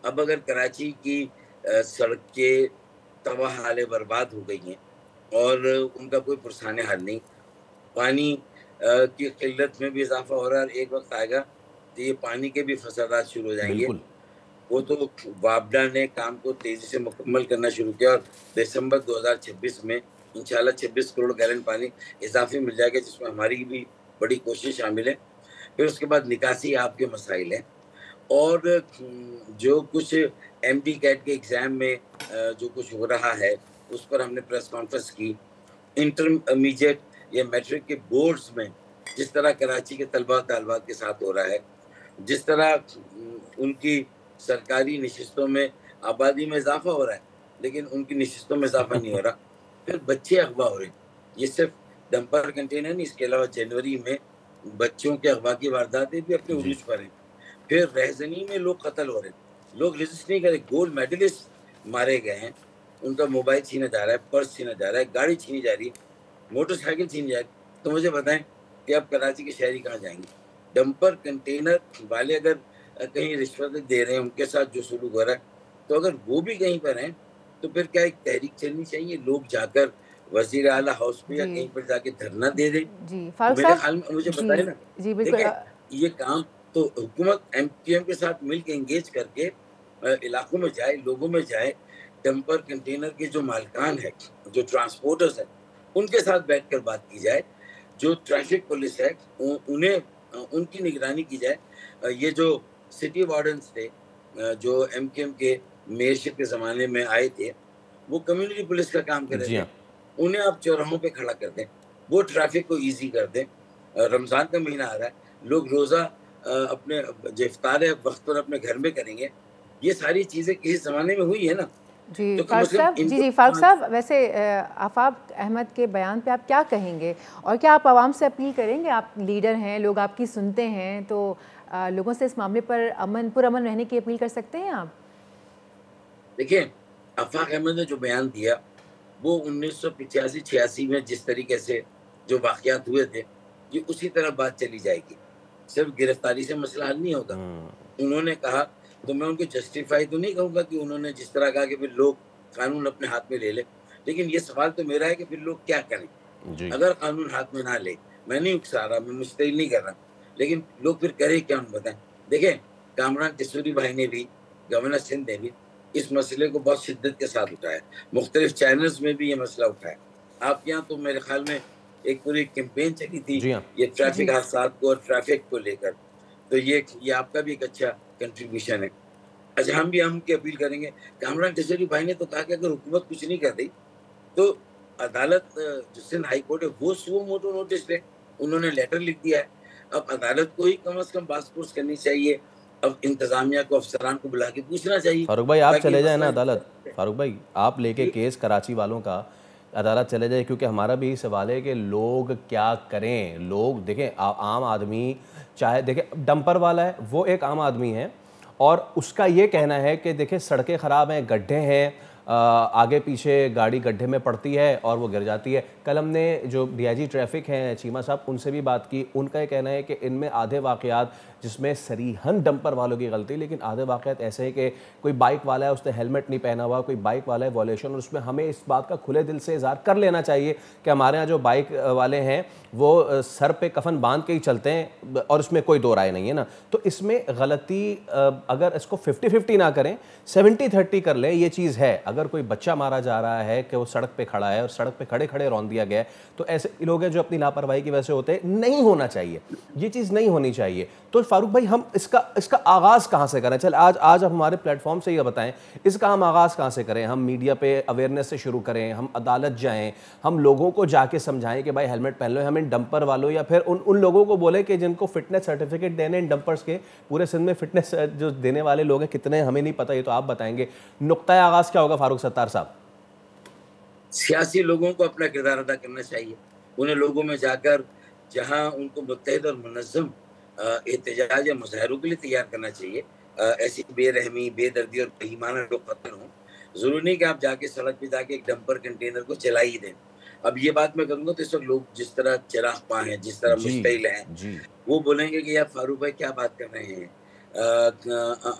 अब अगर कराची की सड़कें तबाह हाले बर्बाद हो गई हैं और उनका कोई पुरसाने हल नहीं, पानी की किल्लत में भी इजाफा हो रहा है, एक वक्त आएगा तो ये पानी के भी फसादात शुरू हो जाएंगे। वो तो वापडा ने काम को तेजी से मुकम्मल करना शुरू किया और दिसंबर 2026 में इंशाल्लाह 26 करोड़ गैलन पानी इजाफी मिल जाएगा, जिसमें हमारी भी बड़ी कोशिश शामिल है। फिर उसके बाद निकासी आपके मसाइल हैं और जो कुछ MD कैट के एग्ज़ाम में जो कुछ हो रहा है उस पर हमने प्रेस कॉन्फ्रेंस की। इंटरमीडिएट या मैट्रिक के बोर्ड्स में जिस तरह कराची के तलबा तालबात के साथ हो रहा है, जिस तरह उनकी सरकारी नशिस्तों में आबादी में इजाफा हो रहा है लेकिन उनकी नशिस्तों में इजाफा नहीं हो रहा, फिर बच्चे अगवा हो रहे हैं। ये सिर्फ डंपर कंटेनर नहीं, इसके अलावा जनवरी में बच्चों के अगवा की वारदातें भी अपने उरूज पर हैं। फिर रहजनी में लोग कत्ल हो रहे हैं, लोग रजिस्ट नहीं करे। गोल्ड मेडलिस्ट मारे गए हैं, उनका मोबाइल छीना जा रहा है, पर्स छीना जा रहा है, गाड़ी छीनी जा रही है, मोटरसाइकिल छीनी जा रही है। तो मुझे बताएं कि अब कराची के शहरी कहाँ जाएंगे? डंपर कंटेनर वाले अगर कहीं रिश्वत दे रहे हैं, उनके साथ जो सुलूक हो रहा है, तो अगर वो भी कहीं पर हैं तो फिर क्या एक तहरीक चलनी चाहिए, लोग जाकर वजीर आला हाउस में या कहीं पर जाके धरना दे दें। मेरे ख्याल में मुझे बताए ना, देखिए ये काम तो हुकूमत MQM के साथ मिलकर एंगेज करके इलाकों में जाए, लोगों में जाए, डंपर कंटेनर के जो मालिकान है, जो ट्रांसपोर्टर्स है, उनके साथ बैठकर बात की जाए। जो ट्रैफिक पुलिस है उन्हें उनकी निगरानी की जाए। ये जो सिटी वार्डन्स थे जो MQM के मेयरशिप के ज़माने में आए थे, वो कम्युनिटी पुलिस का काम कर रहे थे, उन्हें आप चौराहों पे खड़ा कर दें, वो ट्रैफिक को इजी कर दें। रमज़ान का महीना आ रहा है, लोग रोज़ा अपने जो इफ्तार है वक्त पर अपने घर में करेंगे। ये सारी चीज़ें किसी ज़माने में हुई है ना। जी फारूक साहब, जी फारूक साहब, वैसे आफाक अहमद के बयान पे आप क्या कहेंगे और क्या आप आवाम से अपील करेंगे? आप लीडर हैं, लोग आपकी सुनते हैं, तो लोगों से इस मामले पर पुरअमन रहने की अपील कर सकते हैं आप? देखिए, आफाक अहमद ने जो बयान दिया वो 1985-86 में जिस तरीके से जो वाक़यात हुए थे, ये उसी तरह बात चली जाएगी। सिर्फ गिरफ्तारी से मसला हल नहीं होगा। उन्होंने कहा, तो मैं उनको जस्टिफाई तो नहीं कहूँगा कि उन्होंने जिस तरह कहा कि फिर लोग कानून अपने हाथ में ले ले, लेकिन ये सवाल तो मेरा है कि फिर लोग क्या करें अगर कानून हाथ में ना ले। मैं नहीं उकसा रहा, मैं मुस्तैल नहीं कर रहा, लेकिन लोग फिर करें क्या, उन्हें बताएं। देखें, कामरान टिसूरी भाई ने भी, गवर्नर सिंध ने भी इस मसले को बहुत शिद्दत के साथ उठाया, मुख्तलिफ चैनल्स में भी ये मसला उठाया। आपके यहाँ तो मेरे ख्याल में एक पूरी कैंपेन चली थी ये ट्रैफिक हादसा को और ट्रैफिक को लेकर, तो ये आपका भी एक अच्छा कंट्रीब्यूशन है। अच्छा, हम की अपील करेंगे। कामरान टिसूरी भाई ने तो कहा कि अगर हुकूमत कुछ नहीं कर रही तो अदालत जो सिंध हाई कोर्ट है वो सुओ मोटो नोटिस ले, उन्होंने लेटर लिख दिया है। अब अदालत को ही कम से कम बात करनी चाहिए, अब इंतजामिया को, अफसरान को बुला के पूछना चाहिए। फारूक भाई आप चले जाए ना अदालत, फारूक भाई आप लेके केस कराची वालों का अदालत चले जाए, क्योंकि हमारा भी सवाल है कि लोग क्या करें। लोग देखें, आम आदमी, चाहे देखें डंपर वाला है वो एक आम आदमी है और उसका ये कहना है कि देखें सड़कें ख़राब हैं, गड्ढे हैं, आगे पीछे गाड़ी गड्ढे में पड़ती है और वो गिर जाती है। कल हमने जो डीआईजी ट्रैफिक हैं चीमा साहब, उनसे भी बात की। उनका ये कहना है कि इनमें आधे वाक़यात जिसमें सरीहन डंपर वालों की गलती, लेकिन आधे वाक़यात ऐसे हैं कि कोई बाइक वाला है उसने हेलमेट नहीं पहना हुआ, कोई बाइक वाला है वॉल्यूशन, और उसमें हमें इस बात का खुले दिल से इज़हार कर लेना चाहिए कि हमारे यहाँ जो बाइक वाले हैं वो सर पे कफन बांध के ही चलते हैं और इसमें कोई दो राय नहीं है ना। तो इसमें गलती अगर इसको 50-50 ना करें, 70-30 कर लें, ये चीज़ है। अगर कोई बच्चा मारा जा रहा है कि वो सड़क पे खड़ा है और सड़क पे खड़े खड़े रौंद दिया गया है, तो ऐसे लोग हैं जो अपनी लापरवाही की वजह से होते हैं। नहीं होना चाहिए, ये चीज़ नहीं होनी चाहिए। तो फारूक भाई, हम इसका आगाज़ कहाँ से करें? चल आज हम हमारे प्लेटफॉर्म से ये बताएं, इसका हम आगाज़ कहाँ से करें? हम मीडिया पे अवेयरनेस से शुरू करें, हम अदालत जाएं, हम लोगों को जाके समझाएं कि भाई हेलमेट पहन लो, हम इन डंपर वालों या फिर उन लोगों को बोले कि जिनको फिटनेस सर्टिफिकेट देने इन डंपर्स के, पूरे सिंध में फिटनेस जो देने वाले लोग हैं कितने हमें नहीं पता, ये तो आप बताएंगे। नुक्ता आगाज़ क्या होगा फारूक सत्तार साहब? सियासी लोगों को अपना किरदार अदा करना चाहिए। उन्हें लोगों में जाकर जहां उनको मुत्तहिद और मुनज़्ज़म एहतजाज या मुजाहरों के लिए तैयार करना चाहिए, ऐसी बेरहमी, बेदर्दी और बेईमाना लोग कत्ल हों। ज़रूरी नहीं कि आप जाके सड़क पे जाके एक डंपर कंटेनर को चला ही दें। अब ये बात मैं करूँगा तो इस वक्त लोग जिस तरह चिराग पा हैं, जिस तरह मुश्तिल हैं, वो बोलेंगे कि यार फारूक भाई क्या बात कर रहे हैं,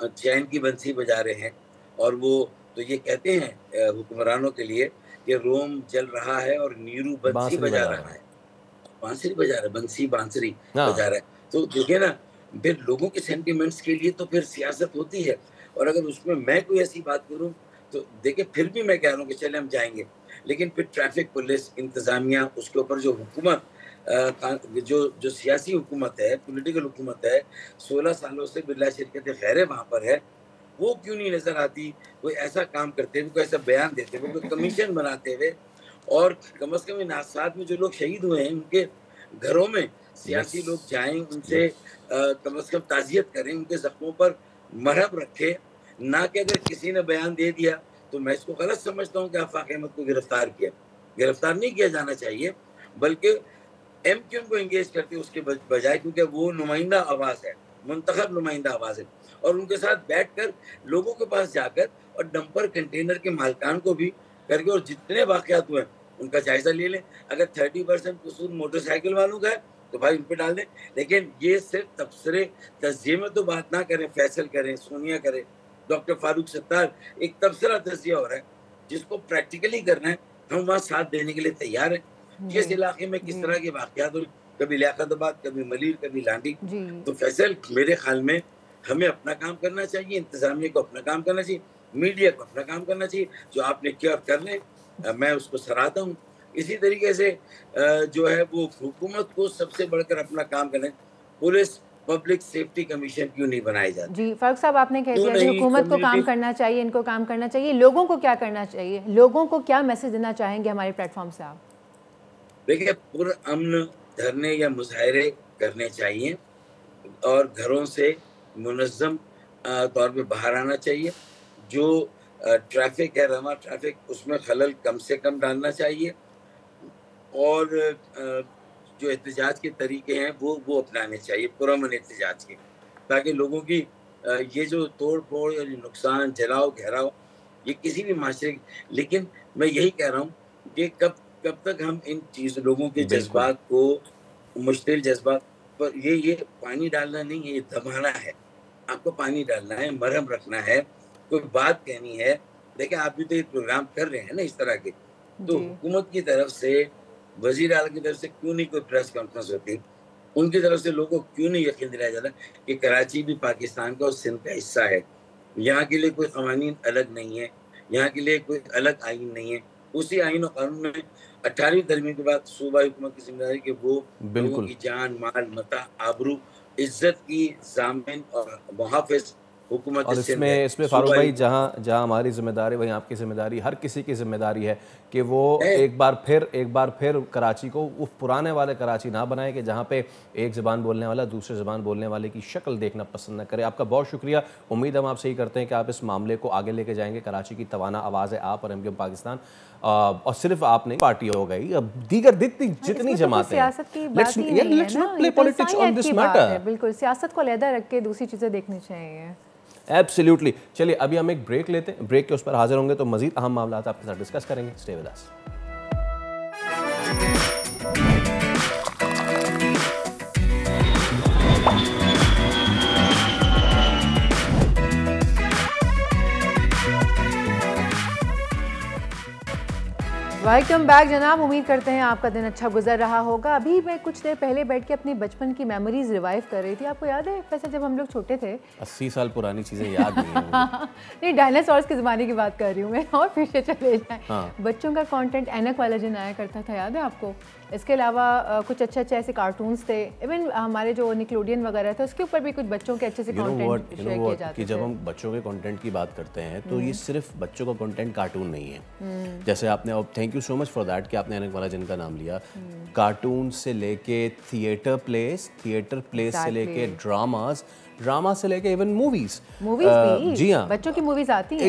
चैन की बंसी बजा रहे हैं। और वो तो ये कहते हैं हुक्मरानों के लिए कि रोम जल रहा है और नीरू बंसी बजा रहा है, बांसुरी बजा रहा है, बंसी बांसुरी बजा रहा है। तो देखिए ना, फिर लोगों के सेंटिमेंट्स के लिए तो फिर सियासत होती है। और अगर उसमें मैं कोई ऐसी बात करूं तो देखिए, फिर भी मैं कह रहा हूँ कि चले हम जाएंगे, लेकिन फिर ट्रैफिक पुलिस इंतजामिया, उसके ऊपर जो हुकूमत जो सियासी हुकूमत है, पॉलिटिकल हुकूमत है, 16 सालों से बिला शिरकत खैर वहाँ पर है, वो क्यों नहीं नजर आती? कोई ऐसा काम करते हुए, कोई ऐसा बयान देते हुए, कोई कमीशन बनाते हुए, और कम से कम इन हादसात में जो लोग शहीद हुए हैं उनके घरों में सियासी लोग जाएं, उनसे कम से कम ताज़ियत करें, उनके जख्मों पर मरहम रखें। ना कि अगर किसी ने बयान दे दिया तो मैं इसको गलत समझता हूँ कि आफाक अहमद को गिरफ्तार नहीं किया जाना चाहिए, बल्कि एमक्यूएम को एंगेज करते उसके बजाय, क्योंकि वो नुमाइंदा आवाज़ है, मुंतखब नुमाइंदा आवाज़ है। और उनके साथ बैठकर लोगों के पास जाकर और डंपर कंटेनर के मालिकान को भी करके, और जितने वाक़यात हुए उनका जायजा ले लें। अगर 30% कसूर मोटरसाइकिल वालों का है तो भाई उन पर डाल दें। लेकिन ये सिर्फ तबसरे तज्जिए में तो बात ना करें, फैसल करें, सोनिया करें, डॉक्टर फारूक सत्तार एक तबसरा तज्जिया हो रहा है जिसको प्रैक्टिकली करना है, हम वहाँ साथ देने के लिए तैयार हैं। जिस इलाके में किस तरह के वाक़यात हो, कभी लियाकताबाद, कभी मलीर, कभी लांडी, तो फैसल मेरे ख्याल में हमें अपना काम करना चाहिए, इंतजामिया को अपना काम करना चाहिए, मीडिया को अपना काम करना चाहिए। जो आपने किया और कर लें, मैं उसको सराहता हूँ। इसी तरीके से जो है वो हुकूमत को सबसे बढ़कर अपना काम करें। पुलिस पब्लिक सेफ्टी कमीशन क्यों नहीं बनाई जाती? जी फारूक साहब, आपने कह दिया कि हुकूमत को काम करना चाहिए, इनको काम करना चाहिए। लोगों को क्या करना चाहिए? लोगों को क्या मैसेज देना चाहेंगे हमारे प्लेटफॉर्म से आप? देखिए, पुरअमन धरने या मुजाहरे करने चाहिए और घरों से मुनज़्ज़म तौर पे बाहर आना चाहिए। जो ट्रैफिक है, रवा ट्रैफिक, उसमें खलल कम से कम डालना चाहिए, और जो एहतजाज के तरीके हैं वो अपनाने चाहिए, पुरअमन एहतजाज के, ताकि लोगों की ये जो तोड़ फोड़ या नुकसान, जलाओ घेराव, ये किसी भी माशरे। लेकिन मैं यही कह रहा हूँ कि कब तक हम इन लोगों के जज्बात को, मुश्तिल जज्बात पर, ये पानी डालना नहीं है, ये दबाना है। आपको पानी डालना है, मरहम रखना है, कोई बात कहनी है। देखिए, आप भी तो ये प्रोग्राम कर रहे हैं ना इस तरह के, तो हुकूमत की तरफ से, वजीर आला की तरफ से क्यों नहीं कोई प्रेस कॉन्फ्रेंस होती? उनकी तरफ से लोगों को क्यों नहीं यकीन दिलाया जाता कि कराची भी पाकिस्तान का और सिंध का हिस्सा है? यहाँ के लिए कोई कवानीन अलग नहीं है, यहाँ के लिए कोई अलग आइन नहीं है। उसी आइन और कानून में 18वीं तरमीम के बाद सूबाई हुकूमत की जिम्मेदारी कि वो लोगों की जान, माल, मता, आबरू, इज्जत की जामिन और मुहाफिज हुकूमत और इसमें फारूक भाई जहां हमारी जिम्मेदारी वहीं आपकी जिम्मेदारी, हर किसी की जिम्मेदारी है कि वो एक बार फिर कराची को वो पुराने वाले कराची ना बनाए कि जहां पे एक ज़बान बोलने वाला दूसरे ज़बान बोलने वाले की शक्ल देखना पसंद न करे। आपका बहुत शुक्रिया, उम्मीद हम आपसे ही करते हैं कि आप इस मामले को आगे लेके जाएंगे। कराची की तवाना आवाज़ है आप और MQM पाकिस्तान, और सिर्फ आप नहीं, पार्टी हो गई, अब दीगर जितनी जमातें, सियासत की बात ही नहीं है ना, बिल्कुल सियासत को अलहदा रख के दूसरी चीज़ें देखनी चाहिए। एब्सोल्युटली। चलिए अभी हम एक ब्रेक लेते हैं, ब्रेक के उस पर हाजिर होंगे तो मजीद अहम मामला आपके साथ डिस्कस करेंगे। Stay with us. Welcome back जनाब, उम्मीद करते हैं आपका दिन अच्छा गुजर रहा होगा। अभी मैं कुछ देर पहले बैठ के अपनी बचपन की मेमोरीज रिवाइव कर रही थी। आपको याद है वैसे जब हम लोग छोटे थे? 80 साल पुरानी चीज़ें याद नहीं है नहीं, डायनासोर्स के ज़माने की बात कर रही हूँ मैं, और फिर से चले जाएं। हाँ। बच्चों का कंटेंट ऐनक वाला जिन आया करता था, याद है आपको? इसके अलावा कुछ अच्छे ऐसे कार्टून्स थे, इवन हमारे जो निकलोडियन वगैरह था उसके ऊपर भी कुछ बच्चों के अच्छे से कंटेंट शेयर किए जाते थे। जब हम बच्चों के कंटेंट की बात करते हैं तो ये सिर्फ बच्चों का कंटेंट कार्टून नहीं है। जैसे आपने, अब thank you so much for that कि आपने ऐनक वाला जिनका नाम लिया। कार्टून से लेके थिएटर प्लेस से लेके ड्रामा से लेके इवन मूवीज भी, जी हाँ, बच्चों की मूवीज आती हैं।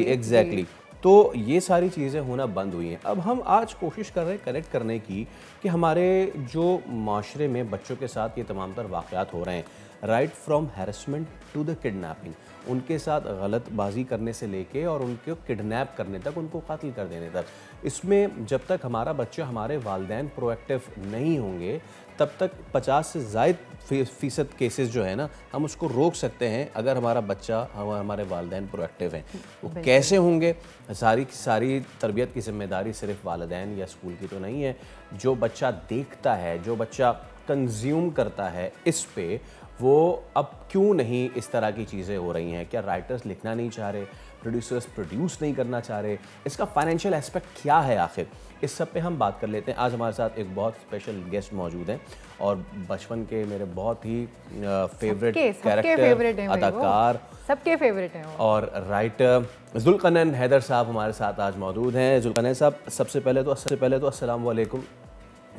एग्जैक्टली। तो ये सारी चीज़ें होना बंद हुई हैं। अब हम आज कोशिश कर रहे हैं कनेक्ट करने की कि हमारे जो माशरे में बच्चों के साथ ये तमाम तर वाक़यात हो रहे हैं, right from harassment to the kidnapping, उनके साथ गलतबाजी करने से लेके और उनको किडनैप करने तक, उनको कत्ल कर देने तक, इसमें जब तक हमारा बच्चा, हमारे वालिदैन प्रोएक्टिव नहीं होंगे तब तक 50 से ज़ायद फ़ीसद केसेस जो है ना, हम उसको रोक सकते हैं अगर हमारा बच्चा, हमारे वालिदैन प्रोएक्टिव हैं। वो कैसे होंगे? सारी तरबियत की ज़िम्मेदारी सिर्फ वालिदैन या स्कूल की तो नहीं है। जो बच्चा देखता है, जो बच्चा कंज्यूम करता है, इस पे वो अब क्यों नहीं इस तरह की चीज़ें हो रही हैं? क्या राइटर्स लिखना नहीं चाह रहे, प्रोड्यूसर्स प्रोड्यूस नहीं करना चाह रहे? इसका फाइनेंशियल एस्पेक्ट क्या है आखिर? इस सब पे हम बात कर लेते हैं। आज हमारे साथ एक बहुत स्पेशल गेस्ट मौजूद हैं और बचपन के मेरे बहुत ही फेवरेट कैरेक्टर, अदाकार, सबके फेवरेट हैं और राइटर जुल्कनैन हैदर साहब हमारे साथ आज मौजूद हैं। जुल्कनैन साहब, सबसे पहले तो अस्सलाम वालेकुम,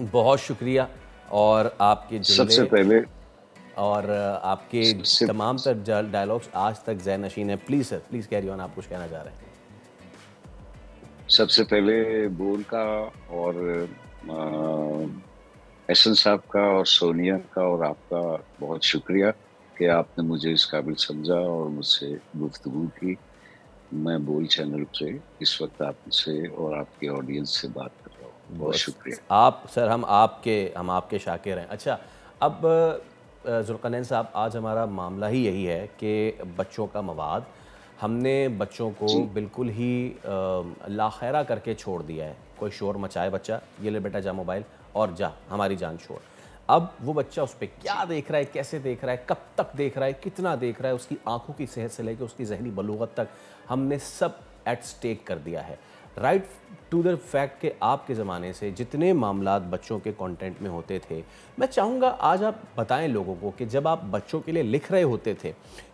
बहुत शुक्रिया और आपके सबसे पहले और आपके तमाम तर डायलॉग्स आज तक ज़हन नशीन है। Please sir, please carry on, आप कुछ कहना चाह रहे हैं। सबसे पहले बोल का और एहसन साहब का और सोनिया का और आपका बहुत शुक्रिया कि आपने मुझे इस काबिल समझा और मुझसे गुफ्तगू की। मैं बोल चैनल पे इस वक्त आपसे और आपके ऑडियंस से बात कर रहा हूँ। बहुत शुक्रिया। आप सर, हम आपके शाकिर हैं। अच्छा, अब जुल्कनैन साहब, आज हमारा मामला ही यही है कि बच्चों का मवाद हमने बच्चों को बिल्कुल ही लाखैरा करके छोड़ दिया है। कोई शोर मचाए बच्चा, ये ले बेटा जा मोबाइल और जा, हमारी जान छोड़। अब वो बच्चा उस पर क्या देख रहा है, कैसे देख रहा है, कब तक देख रहा है, कितना देख रहा है, उसकी आंखों की सेहत से लेकर उसकी जहनी बलूगत तक हमने सब एट स्टेक कर दिया है। राइट टू द फैक्ट कि आपके ज़माने से जितने मामलात बच्चों के कंटेंट में होते थे, मैं चाहूँगा आज आप बताएं लोगों को कि जब आप बच्चों के लिए लिख रहे होते थे,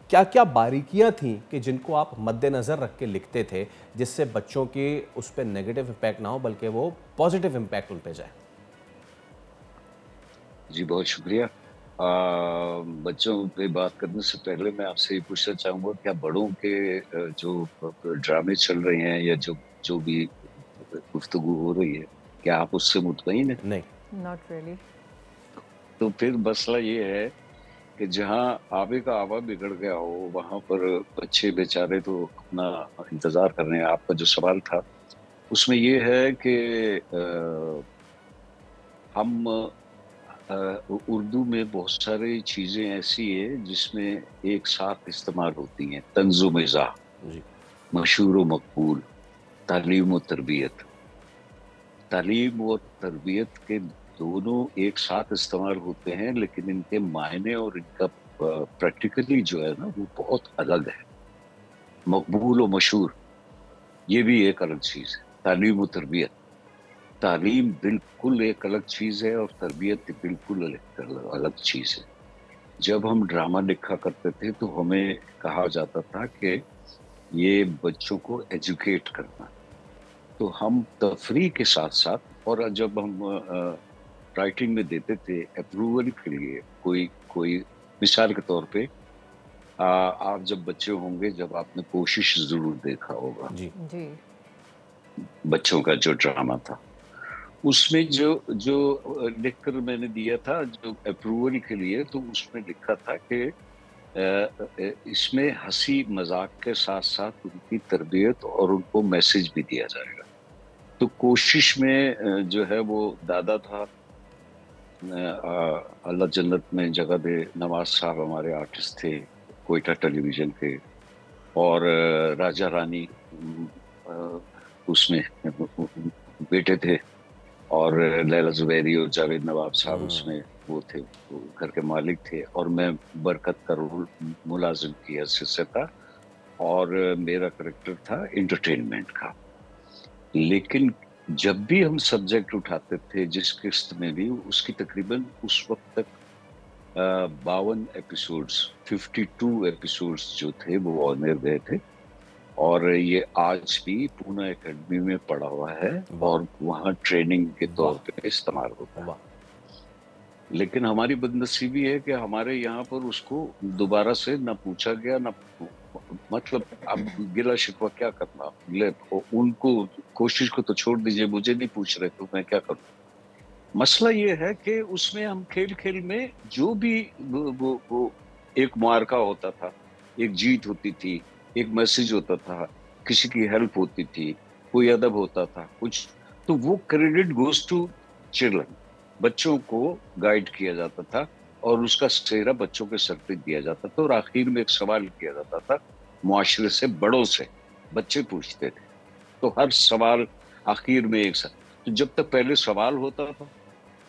क्या क्या बारीकियां थीं कि जिनको आप मद्देनज़र रख के लिखते थे, जिससे बच्चों के उस पर नेगेटिव इम्पैक्ट ना हो बल्कि वो पॉजिटिव इम्पैक्ट उन पर जाए? जी बहुत शुक्रिया। बच्चों पे बात करने से पहले मैं आपसे ये पूछना चाहूँगा, क्या बड़ों के जो ड्रामे चल रहे हैं या जो भी गुफ्तगू हो रही है, क्या आप उससे मुतमईन हैं? नहीं, नॉट रियली। तो फिर मसला ये है कि जहाँ आबे का आवा बिगड़ गया हो, वहाँ पर बच्चे बेचारे तो अपना इंतज़ार कर रहे हैं। आपका जो सवाल था उसमें ये है कि हम उर्दू में बहुत सारी चीज़ें ऐसी है जिसमें एक साथ इस्तेमाल होती हैं। तंज़ व मिज़ाह, मशहूर व मकबूल, तालीम व तरबियत। तालीम व तरबियत के दोनों एक साथ इस्तेमाल होते हैं, लेकिन इनके मायने और इनका प्रैक्टिकली जो है ना वो बहुत अलग है। मकबूल और मशहूर ये भी एक अलग चीज़ है। तालीम व तरबियत, तालीम बिल्कुल एक अलग चीज़ है और तरबियत बिल्कुल अलग चीज़ है। जब हम ड्रामा लिखा करते थे तो हमें कहा जाता था कि ये बच्चों को एजुकेट करना, तो हम तफरीह के साथ साथ, और जब हम राइटिंग में देते थे अप्रूवल के लिए, कोई मिसाल के तौर पे आप जब बच्चे होंगे, जब आपने कोशिश जरूर देखा होगा जी जी बच्चों का जो ड्रामा था, उसमें जो लिखकर मैंने दिया था जो अप्रूवल के लिए, तो उसमें लिखा था कि इसमें हंसी मजाक के साथ साथ उनकी तरबियत और उनको मैसेज भी दिया जाएगा। तो कोशिश में जो है वो दादा था, अल्लाह जन्नत में जगह दे, नवाज साहब हमारे आर्टिस्ट थे कोयटा टेलीविजन के, और राजा रानी उसमें बेटे थे, और लैला जुबैरी और जावेद नवाब साहब उसमें वो थे, वो घर के मालिक थे, और मैं बरकत का रोल मुलाजिम की हैसियत से था, और मेरा करैक्टर था एंटरटेनमेंट का। लेकिन जब भी हम सब्जेक्ट उठाते थे जिस किस्त में भी, उसकी तकरीबन उस वक्त तक 52 एपिसोड्स, 52 एपिसोड्स जो थे वो ऑन एयर गए थे, और ये आज भी पूना एकेडमी में पड़ा हुआ है और वहाँ ट्रेनिंग के तौर पे इस्तेमाल होता है। लेकिन हमारी बदनसीबी है कि हमारे यहाँ पर उसको दोबारा से ना पूछा गया, ना मतलब अब गिला शिकवा क्या करना, उनको कोशिश को तो छोड़ दीजिए, मुझे नहीं पूछ रहे तो मैं क्या करूँ। मसला ये है कि उसमें हम खेल खेल में जो भी वो एक मुआरका होता था, एक जीत होती थी, एक मैसेज होता था, किसी की हेल्प होती थी, कोई अदब होता था कुछ, तो वो क्रेडिट गोज टू चिल्ड्रन, बच्चों को गाइड किया जाता था और उसका सेहरा बच्चों के सर पे दिया जाता था, और आखिर में एक सवाल किया जाता था मुआशरे से, बड़ों से, बच्चे पूछते थे, तो हर सवाल आखिर में एक तो जब तक पहले सवाल होता था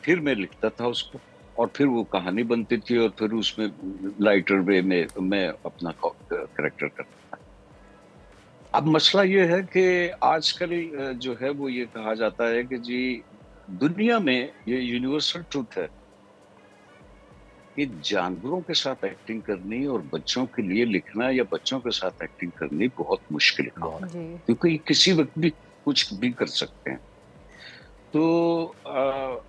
फिर मैं लिखता था उसको, और फिर वो कहानी बनती थी, और फिर उसमें लाइटर वे में मैं अपना कैरेक्टर करता था। अब मसला ये है कि आजकल जो है वो ये कहा जाता है कि जी दुनिया में ये यूनिवर्सल ट्रूथ है कि जानवरों के साथ एक्टिंग करनी और बच्चों के लिए लिखना या बच्चों के साथ एक्टिंग करनी बहुत मुश्किल काम है, क्योंकि किसी वक्त भी कुछ भी कर सकते हैं। तो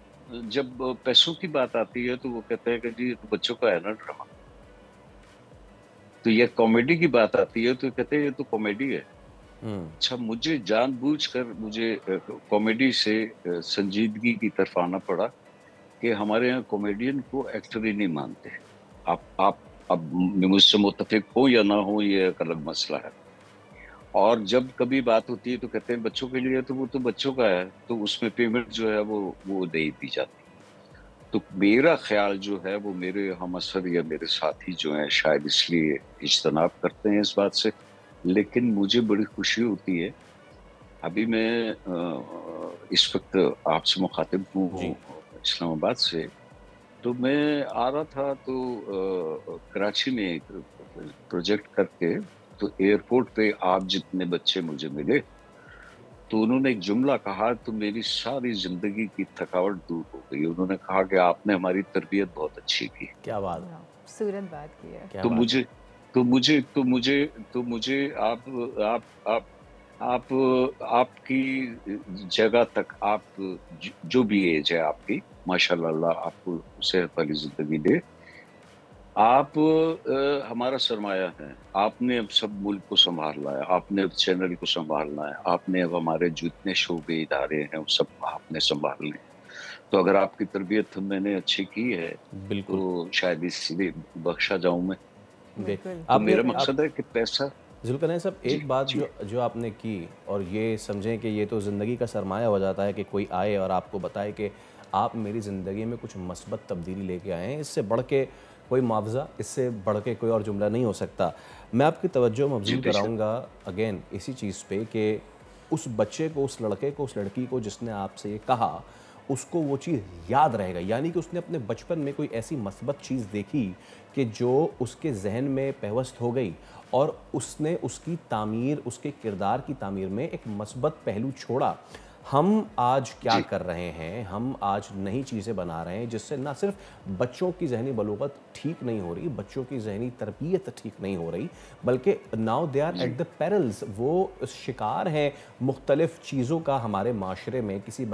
जब पैसों की बात आती है तो वो कहते हैं कि जी तो बच्चों का है ना ड्रामा, तो ये कॉमेडी की बात आती है तो कहते हैं ये तो कॉमेडी है। अच्छा, मुझे जानबूझकर मुझे कॉमेडी से संजीदगी की तरफ आना पड़ा कि हमारे यहाँ कॉमेडियन को एक्टर ही नहीं मानते। आप अब मुझसे मुत्तफिक हो या ना हो ये एक अलग मसला है, और जब कभी बात होती है तो कहते हैं बच्चों के लिए, तो वो तो बच्चों का है, तो उसमें पेमेंट जो है वो दे दी जाती। तो मेरा ख्याल जो है वो मेरे हमअसर या मेरे साथी जो हैं शायद इसलिए इज्तनाब करते हैं इस बात से, लेकिन मुझे बड़ी खुशी होती है। अभी मैं इस वक्त आपसे मुखातिब हूँ इस्लामाबाद से, तो मैं आ रहा था तो कराची में एक प्रोजेक्ट करके, तो एयरपोर्ट पे आप जितने बच्चे मुझे मिले तो उन्होंने एक जुमला कहा तो मेरी सारी जिंदगी की थकावट दूर हो गई। उन्होंने कहा कि आपने हमारी तरबियत बहुत अच्छी की। क्या बात, खूबसूरत बात की है। तो मुझे आप आपकी जगह तक, आप जो भी एज है आपकी, माशाल्लाह अल्लाह आपको सेहत वाली जिंदगी दे, आप हमारा सरमाया है। आपने अब सब मुल्क को संभालना है, आपने अब चैनल को संभालना है, आपने अब हमारे जितने शोबे इदारे हैं वो सब आपने संभालने हैं। तो अगर आपकी तरबियत मैंने अच्छी की है तो शायद इसलिए बख्शा जाऊं मैं। तो मेरा मकसद है कि पैसा। जुल्करनैन साहब, एक बात जो आपने की, और ये समझें कि ये तो ज़िंदगी का सरमाया हो जाता है कि कोई आए और आपको बताए कि आप मेरी ज़िंदगी में कुछ मस्बत तब्दीली लेके आए हैं, इससे बढ़ के कोई मुआवजा, इससे बढ़ के कोई और जुमला नहीं हो सकता। मैं आपकी तवज्जो मबज़ूल कराऊँगा अगेन इसी चीज़ पे कि उस बच्चे को, उस लड़के को, उस लड़की को जिसने आपसे ये कहा, उसको वो चीज़ याद रहेगा, यानी कि उसने अपने बचपन में कोई ऐसी मस्बत चीज़ देखी कि जो उसके जहन में पेवस्त हो गई और उसने उसकी तामीर, उसके किरदार की तामीर में एक मस्बत पहलू छोड़ा। हम आज क्या कर रहे हैं, हम आज नई चीज़ें बना रहे हैं जिससे ना सिर्फ बच्चों की जहनी बलूगत ठीक नहीं हो रही, बच्चों की जहनी तरबियत ठीक नहीं हो रही, बल्कि now they are at the perils, वो शिकार हैं मुख्तलिफ चीज़ों का हमारे माशरे में। किसी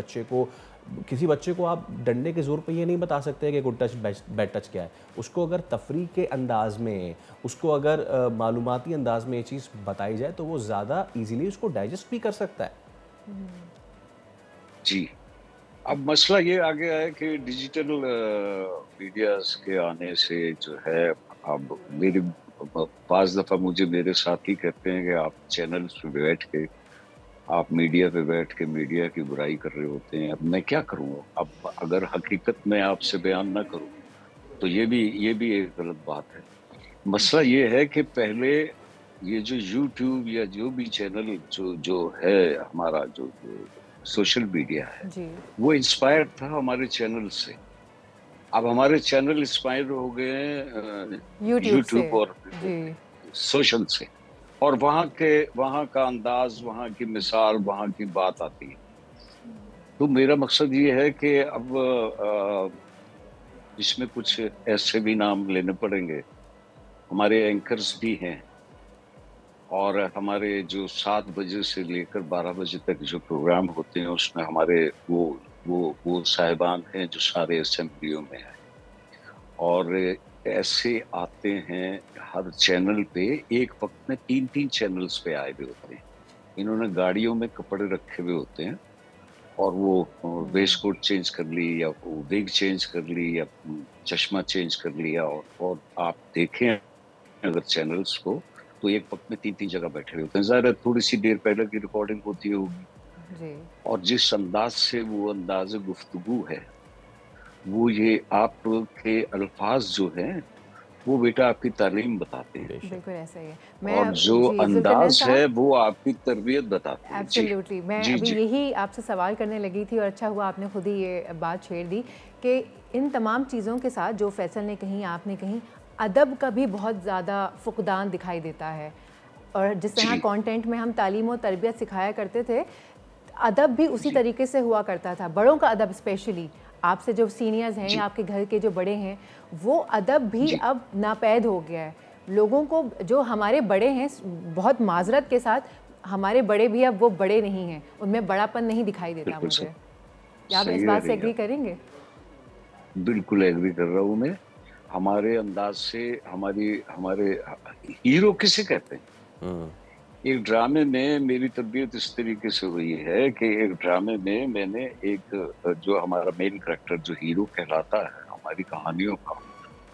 बच्चे को आप डंडे के ज़ोर पे ये नहीं बता सकते कि गुड टच बैड टच क्या है। उसको अगर तफरी के अंदाज में, उसको अगर मालूमाती अंदाज में ये चीज़ बताई जाए तो वो ज़्यादा ईजीली उसको डाइजेस्ट भी कर सकता है। जी, अब मसला ये आ गया है कि डिजिटल मीडियाज के आने से जो है, अब मेरे पांच दफ़ा मुझे मेरे साथी कहते हैं कि आप चैनल पे बैठ के, आप मीडिया पे बैठ के मीडिया की बुराई कर रहे होते हैं। अब मैं क्या करूँ? अब अगर हकीकत में आपसे बयान ना करूँ तो ये भी एक गलत बात है। मसला ये है कि पहले ये जो यूट्यूब या जो भी चैनल जो है हमारा जो सोशल मीडिया है जी, वो इंस्पायर्ड था हमारे चैनल से। अब हमारे चैनल इंस्पायर हो गए यूट्यूब और सोशल से, और वहाँ का अंदाज, वहाँ की मिसाल, वहाँ की बात आती है। तो मेरा मकसद ये है कि अब इसमें कुछ ऐसे भी नाम लेने पड़ेंगे। हमारे एंकर्स भी हैं, और हमारे जो 7 बजे से लेकर 12 बजे तक जो प्रोग्राम होते हैं उसमें हमारे वो साहिबान हैं जो सारे असेंबलियों में हैं, और ऐसे आते हैं हर चैनल पे। एक वक्त में 3-3 चैनल्स पे आए हुए होते हैं। इन्होंने गाड़ियों में कपड़े रखे हुए होते हैं, और वो वेस्ट कोट चेंज कर ली, या वो विग चेंज कर ली, या चश्मा चेंज कर लिया, और आप देखें अगर चैनल्स को तो एक वक्त में 3-3 जगह बैठे हुए होते हैं। ज़ाहिर है थोड़ी सी देर पहले की रिकॉर्डिंग होती होगी, और जिस अंदाज से वो अंदाज़ गुफ्तगू है, वो ये आपके अल्फाज जो हैं वो बेटा आपकी तालीम बताते हैं। बिल्कुल ऐसा ही है। और जो अंदाज है वो आपकी तरबियत बताते हैं। एब्सोल्युटली। मैं अभी यही आपसे सवाल करने लगी थी, और अच्छा हुआ आपने खुद ही ये बात छेड़ दी कि इन तमाम चीज़ों के साथ जो फैसल ने कही, आपने कही, अदब का भी बहुत ज़्यादा फुकदान दिखाई देता है। और जिस तरह कंटेंट में हम तालीम और तरबियत सिखाया करते थे, अदब भी उसी तरीके से हुआ करता था। बड़ों का अदब, स्पेशली आपसे जो सीनियर्स हैं, आपके घर के जो बड़े हैं, वो अदब भी अब नापैद हो गया है। लोगों को, जो हमारे बड़े हैं, बहुत माजरत के साथ, हमारे बड़े भी अब वो बड़े नहीं हैं, उनमें बड़ापन नहीं दिखाई देता मुझे। क्या आप इस बात से एग्री करेंगे? बिल्कुल एग्री कर रहा हूँ मैं। हमारे अंदाज से हमारे हीरो किसे कहते हैं? एक ड्रामे में मेरी तरबियत इस तरीके से हुई है कि एक ड्रामे में मैंने एक जो हमारा मेन कैरेक्टर जो हीरो कहलाता है हमारी कहानियों का,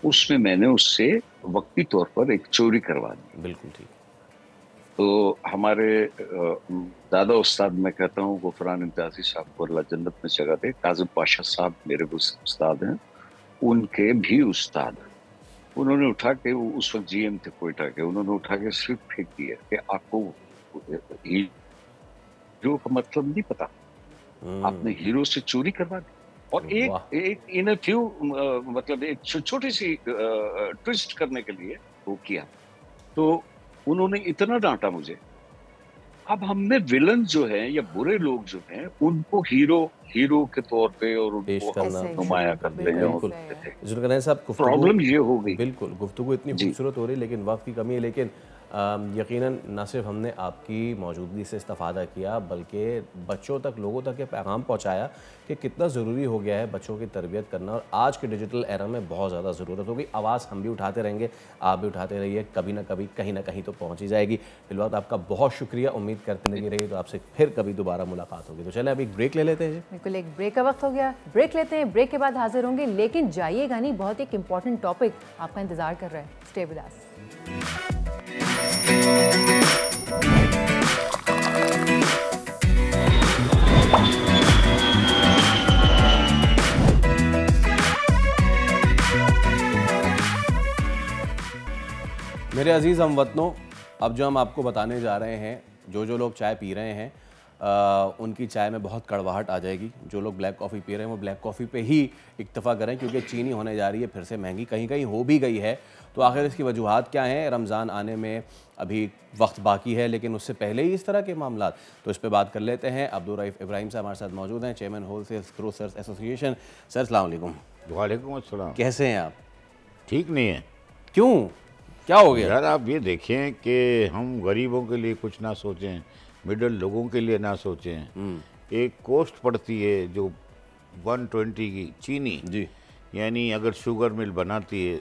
उसमें मैंने उससे वक्ती तौर पर एक चोरी करवा दी। बिल्कुल ठीक। तो हमारे दादा उस्ताद, मैं कहता हूँ गुफरान इम्तियाजी साहब को अल्लाह जन्नत में जगह दे, काजिम पाशा साहब मेरे उस्ताद हैं, उनके भी उस्ताद, उन्होंने उठा के, वो उस वक्त जीएम थे कोयटा के, उन्होंने उठा के सिर्फ फेंक दिया कि आपको हीरो का मतलब नहीं पता, आपने हीरो से चोरी करवा दी। और एक इन फ्यू मतलब एक छोटी सी ट्विस्ट करने के लिए वो किया, तो उन्होंने इतना डांटा मुझे। अब हमने विलन जो है या बुरे लोग जो हैं उनको हीरो के तौर पे और उनको नुमाया करते हैं। प्रॉब्लम ये हो गई। बिल्कुल, गुफ्तगू इतनी खूबसूरत हो रही, लेकिन वक्त की कमी है। लेकिन यकीनन न सिर्फ हमने आपकी मौजूदगी से इस्तेफादा किया, बल्कि बच्चों तक, लोगों तक ये पैगाम पहुँचाया कि कितना ज़रूरी हो गया है बच्चों की तरबियत करना, और आज के डिजिटल एरा में बहुत ज़्यादा ज़रूरत होगी। आवाज़ हम भी उठाते रहेंगे, आप भी उठाते रहिए, कभी ना कभी कहीं ना कहीं तो पहुँच ही जाएगी। फिलहाल आपका बहुत शुक्रिया, उम्मीद करते नहीं रही तो आपसे फिर कभी दोबारा मुलाकात होगी। तो चले अभी ब्रेक ले लेते हैं। बिल्कुल, एक ब्रेक का वक्त हो गया, ब्रेक लेते हैं, ब्रेक के बाद हाजिर होंगे। लेकिन जाइएगा नहीं, बहुत एक इंपॉर्टेंट टॉपिक आपका इंतजार कर रहा है। Stay with us. मेरे अजीज़ हमवतनों, अब जो हम आपको बताने जा रहे हैं, जो लोग चाय पी रहे हैं उनकी चाय में बहुत कड़वाहट आ जाएगी। जो लोग ब्लैक कॉफ़ी पी रहे हैं वो ब्लैक कॉफ़ी पे ही इक्तफ़ा करें, क्योंकि चीनी होने जा रही है फिर से महंगी, कहीं कहीं हो भी गई है। तो आखिर इसकी वजूहात क्या हैं? रमज़ान आने में अभी वक्त बाकी है, लेकिन उससे पहले ही इस तरह के मामला, तो इस पर बात कर लेते हैं। अब्दुल रऊफ इब्राहिम साहब हमारे साथ मौजूद हैं, chairman wholesale grocers association. Sir अस्सलाम वालेकुम। वालेकुम अस्सलाम। कैसे हैं आप? ठीक नहीं है। क्यों, क्या हो गया? यार आप ये देखें कि हम गरीबों के लिए कुछ ना सोचें, मिडिल लोगों के लिए ना सोचें। एक कॉस्ट पड़ती है जो 120 की चीनी जी, यानी अगर शुगर मिल बनाती है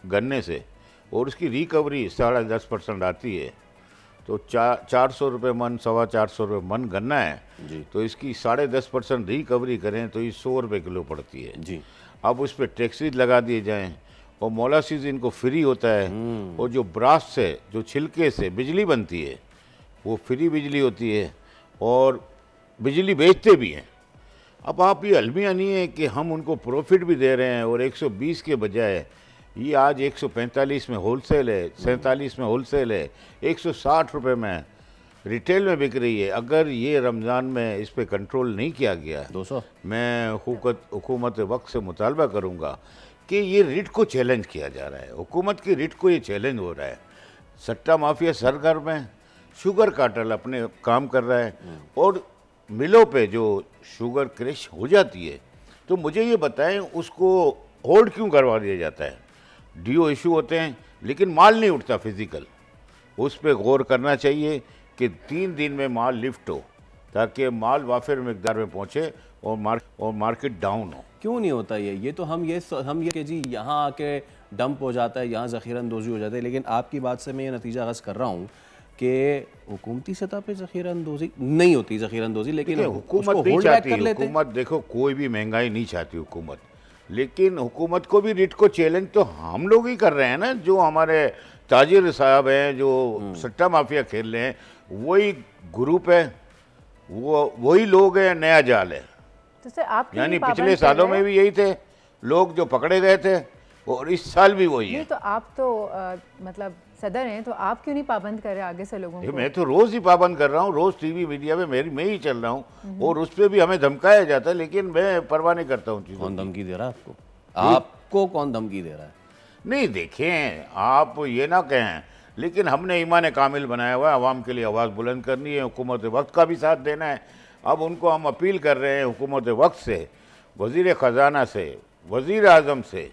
गन्ने से और उसकी रिकवरी 10.5% आती है, तो 400 रुपये मन, 450 रुपये मन गन्ना है जी, तो इसकी 10.5% रिकवरी करें तो ये 100 रुपये किलो पड़ती है जी। अब उस पर टैक्सेस लगा दिए जाएं और मोलासिस इनको फ्री होता है, और जो ब्रास से, जो छिलके से बिजली बनती है वो फ्री बिजली होती है और बिजली बेचते भी हैं। अब आप ये अलमिया नहीं है कि हम उनको प्रॉफिट भी दे रहे हैं और 120 के बजाय ये आज 145 में होलसेल है, 47 में होलसेल है, 160 रुपये में रिटेल में बिक रही है। अगर ये रमज़ान में इस पे कंट्रोल नहीं किया गया 200, मैं हुकूमत वक्त से मुतालबा करूँगा कि ये रिट को चैलेंज किया जा रहा है, हुकूमत की रिट को ये चैलेंज हो रहा है। सट्टा माफिया सरगर्म है, शुगर कार्टेल अपने काम कर रहा है और मिलों पे जो शुगर क्रश हो जाती है तो मुझे ये बताएं उसको होल्ड क्यों करवा दिया जाता है? डीओ इशू होते हैं लेकिन माल नहीं उठता फिजिकल, उस पर गौर करना चाहिए कि 3 दिन में माल लिफ्ट हो ताकि माल वाफिर मिकदार में पहुँचे और मार्केट डाउन हो। क्यों नहीं होता ये तो हम ये कि जी यहाँ आके डंप हो जाता है, यहाँ ज़ख़ीरा अंदोज़ी हो जाता है, लेकिन आपकी बात से मैं ये नतीजा गज़ कर रहा हूँ कि हुकूमती सतह पे ज़ख़ीरा अंदोज़ी नहीं होती, ज़ख़ीरा अंदोज़ी, लेकिन हुकूमत नहीं चाहती। हुकूमत देखो कोई भी महंगाई नहीं चाहती हुकूमत, लेकिन हुकूमत को भी रिट को चैलेंज तो हम लोग ही कर रहे हैं ना। जो हमारे ताजिर साहब हैं जो सट्टा माफिया खेल रहे हैं वही ग्रुप है, वही लोग हैं, नया जाल है। तो सर आप यानी पिछले सालों में भी यही थे लोग जो पकड़े गए थे और इस साल भी वही है। तो आप तो मतलब सदर हैं, तो आप क्यों नहीं पाबंद कर रहे आगे से लोगों को? मैं तो रोज ही पाबंद कर रहा हूँ, रोज टीवी मीडिया में मैं ही चल रहा हूँ और उस पर भी हमें धमकाया जाता है, लेकिन मैं परवाह नहीं करता हूँ चीज़ों। कौन धमकी दे रहा है आपको? आपको कौन धमकी दे रहा है? नहीं देखें, आप ये ना कहें, लेकिन हमने ईमान कामिल बनाया हुआ है, आवाम के लिए आवाज़ बुलंद करनी है, हुकूमत वक्त का भी साथ देना है। अब उनको हम अपील कर रहे हैं हुकूमत वक्त से, वज़ीर ख़जाना से, वज़ीर आज़म से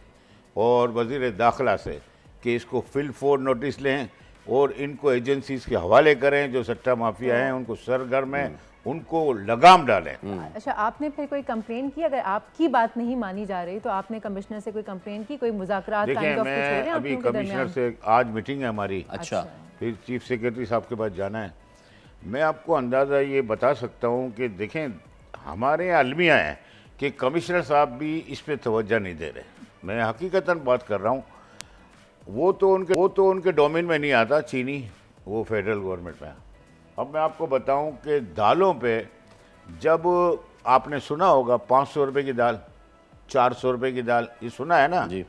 और वज़ीर दाखिला से कि इसको फिल फोर नोटिस लें और इनको एजेंसीज के हवाले करें जो सट्टा माफिया हैं, उनको सरगर्म हैं, उनको लगाम डालें। अच्छा, आपने फिर कोई कंप्लेन की? अगर आपकी बात नहीं मानी जा रही तो आपने कमिश्नर से कोई कंप्लेन की, कोई मुज़ाकरात? देखिए मैं अभी कमिश्नर से आज मीटिंग है हमारी, अच्छा, फिर चीफ सेक्रेटरी साहब के पास जाना है। मैं आपको अंदाज़ा ये बता सकता हूँ कि देखें हमारे यहाँ अलमिया है कि कमिश्नर साहब भी इस पर तवज्जो नहीं दे रहे। मैं हकीकतन बात कर रहा हूँ, वो तो उनके डोमेन में नहीं आता चीनी, वो फेडरल गवर्नमेंट में। अब मैं आपको बताऊं कि दालों पे जब आपने सुना होगा 500 रुपये की दाल, 400 रुपये की दाल, ये सुना है ना जी।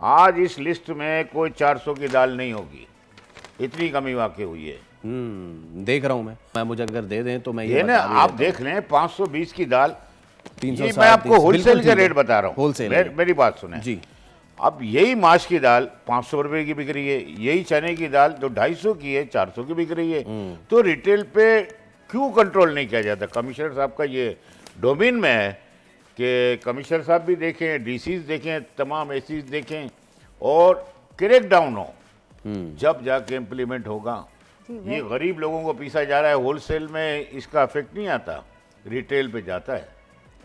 आज इस लिस्ट में कोई 400 की दाल नहीं होगी, इतनी कमी वाकई हुई है। देख रहा हूँ मैं मुझे अगर दे दें तो मैं ये ना आप देख लें 520 की दाल, 360, मैं आपको होलसेल के रेट बता रहा हूँ, होलसेल। मेरी बात सुने जी। अब यही माश की दाल 500 रुपये की बिक रही है, यही चने की दाल जो 250 की है 400 की बिक रही है, तो रिटेल पे क्यों कंट्रोल नहीं किया जाता? कमिश्नर साहब का ये डोमेन में है कि कमिश्नर साहब भी देखें, डीसीज देखें, तमाम एसीज देखें और क्रैक डाउन हो, जब जाके इम्प्लीमेंट होगा। ये गरीब लोगों को पीसा जा रहा है, होलसेल में इसका इफेक्ट नहीं आता, रिटेल पे जाता है।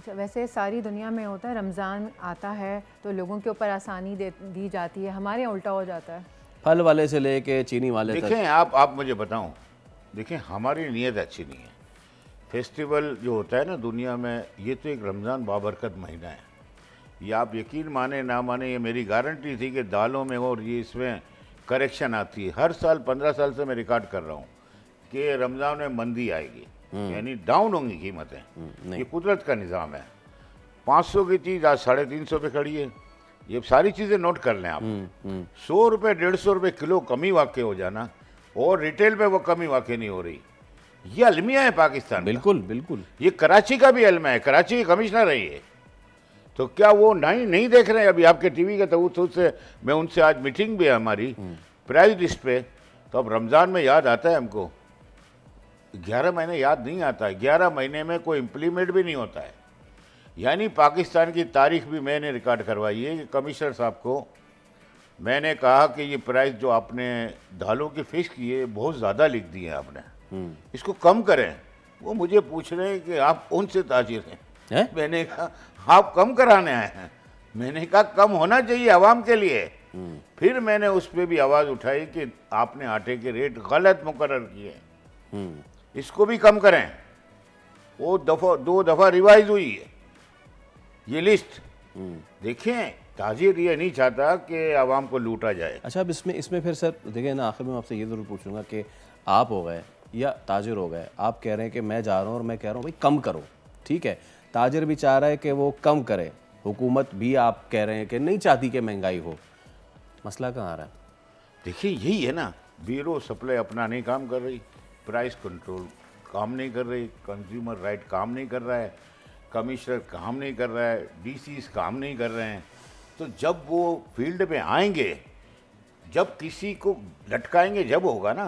वैसे सारी दुनिया में होता है, रमज़ान आता है तो लोगों के ऊपर आसानी दी जाती है, हमारे यहाँ उल्टा हो जाता है, फल वाले से लेके चीनी वाले तक। देखें आप मुझे बताऊं, देखें हमारी नीयत अच्छी नहीं है। फेस्टिवल जो होता है ना दुनिया में, ये तो एक रमज़ान बाबरकत महीना है, ये आप यकीन माने ना माने, ये मेरी गारंटी थी कि दालों में और ये इसमें करेक्शन आती है। हर साल 15 साल से मैं रिकॉर्ड कर रहा हूँ कि रमज़ान में मंदी आएगी, यानी डाउन होंगी कीमतें, ये कुदरत का निज़ाम है। 500 की चीज़ आज 350 पे खड़ी है, ये सारी चीज़ें नोट कर लें आप। 100 रुपये 150 रुपये किलो कमी वाक़ई हो जाना और रिटेल पे वो कमी वाक़ई नहीं हो रही, ये अलमिया है पाकिस्तान। बिल्कुल बिल्कुल, ये कराची का भी अलमा है, कराची के कमिश्नर है ये। तो क्या वो नहीं देख रहे हैं? अभी आपके टीवी के तवज्जुह से मैं उनसे आज मीटिंग भी है हमारी प्राइस लिस्ट पे, तो अब रमज़ान में याद आता है हमको, 11 महीने याद नहीं आता, 11 महीने में कोई इम्प्लीमेंट भी नहीं होता है। यानी पाकिस्तान की तारीख भी मैंने रिकॉर्ड करवाई है कि कमिश्नर साहब को मैंने कहा कि ये प्राइस जो आपने दालों की फिक्स की है बहुत ज़्यादा लिख दी है आपने, इसको कम करें। वो मुझे पूछ रहे हैं कि आप कौन से ताजिर हैं? मैंने कहा आप कम कराने आए हैं। मैंने कहा कम होना चाहिए आवाम के लिए। फिर मैंने उस पर भी आवाज़ उठाई कि आपने आटे के रेट गलत मुकर्रर किए, इसको भी कम करें। वो 2 दफ़ा रिवाइज हुई है ये लिस्ट। देखें, ताजिर ये नहीं चाहता कि आवाम को लूटा जाए। अच्छा, अब इसमें फिर सर देखिए ना, आखिर में आपसे ये ज़रूर पूछूंगा कि आप हो गए या ताजिर हो गए, आप कह रहे हैं कि मैं जा रहा हूँ और मैं कह रहा हूँ भाई कम करो, ठीक है, ताजिर भी चाह रहा है कि वो कम करे, हुकूमत भी आप कह रहे हैं कि नहीं चाहती कि महंगाई हो, मसला कहाँ आ रहा है? देखिए यही है ना, ब्यूरो सप्लाई अपना नहीं काम कर रही, प्राइस कंट्रोल काम नहीं कर रही, कंज्यूमर राइट काम नहीं कर रहा है, कमिश्नर काम नहीं कर रहा है, डीसीज काम नहीं कर रहे हैं। तो जब वो फील्ड में आएंगे, जब किसी को लटकाएंगे जब होगा ना।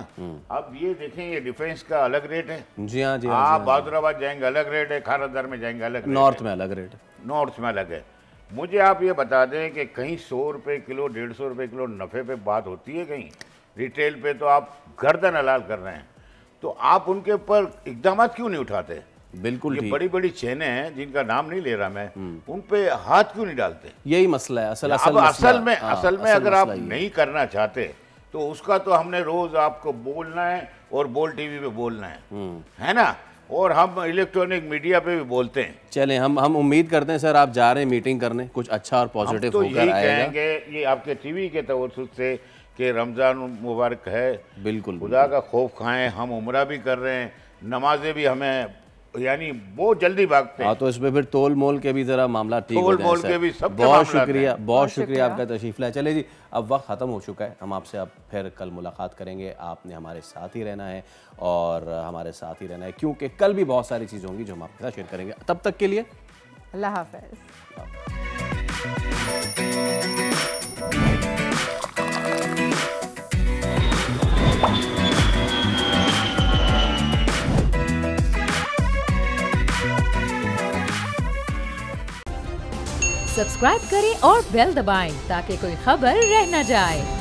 अब ये देखें, ये डिफेंस का अलग रेट है। जी हाँ, जी हाँ, आप बहादुराबाद जाएंगे अलग रेट है, खारदार में जाएंगे अलग रेट, नॉर्थ में अलग रेट, नॉर्थ में अलग है। मुझे आप ये बता दें कि कहीं 100 रुपये किलो 150 रुपये किलो नफ़े पे बात होती है, कहीं रिटेल पे तो आप गर्दन हलाल कर रहे हैं। तो आप उनके ऊपर इकदाम क्यों नहीं उठाते? बिल्कुल ये बड़ी बड़ी चेनें हैं जिनका नाम नहीं ले रहा मैं, उन पे हाथ क्यों नहीं डालते? यही मसला है असल में अगर आप नहीं करना चाहते तो उसका तो हमने रोज आपको बोलना है और बोल टीवी पे बोलना है ना, और हम इलेक्ट्रॉनिक मीडिया पे भी बोलते हैं। चलें, हम उम्मीद करते हैं सर आप जा रहे हैं मीटिंग करने, कुछ अच्छा और पॉजिटिव तो होकर आएगा। कहेंगे ये आपके टीवी के तवज्जुह से कि रमज़ान मुबारक है, बिल्कुल खुदा का खौफ खाएं। हम उम्रा भी कर रहे हैं, नमाजें भी हमें यानी बहुत जल्दी भागते हैं। हाँ, तो इसमें फिर तोल मोल के भी जरा मामला ठीक हो जाए के भी सब बहुत शुक्रिया आपका तशरीफ लाए। चले जी, अब वक्त ख़त्म हो चुका है, हम आपसे अब फिर कल मुलाकात करेंगे। आपने हमारे साथ ही रहना है और हमारे साथ ही रहना है, क्योंकि कल भी बहुत सारी चीज़ें होंगी जो हम आपके साथ शेयर करेंगे। तब तक के लिए अल्लाह हाफ़िज़। सब्सक्राइब करें और बेल दबाएं ताकि कोई खबर रह न जाए।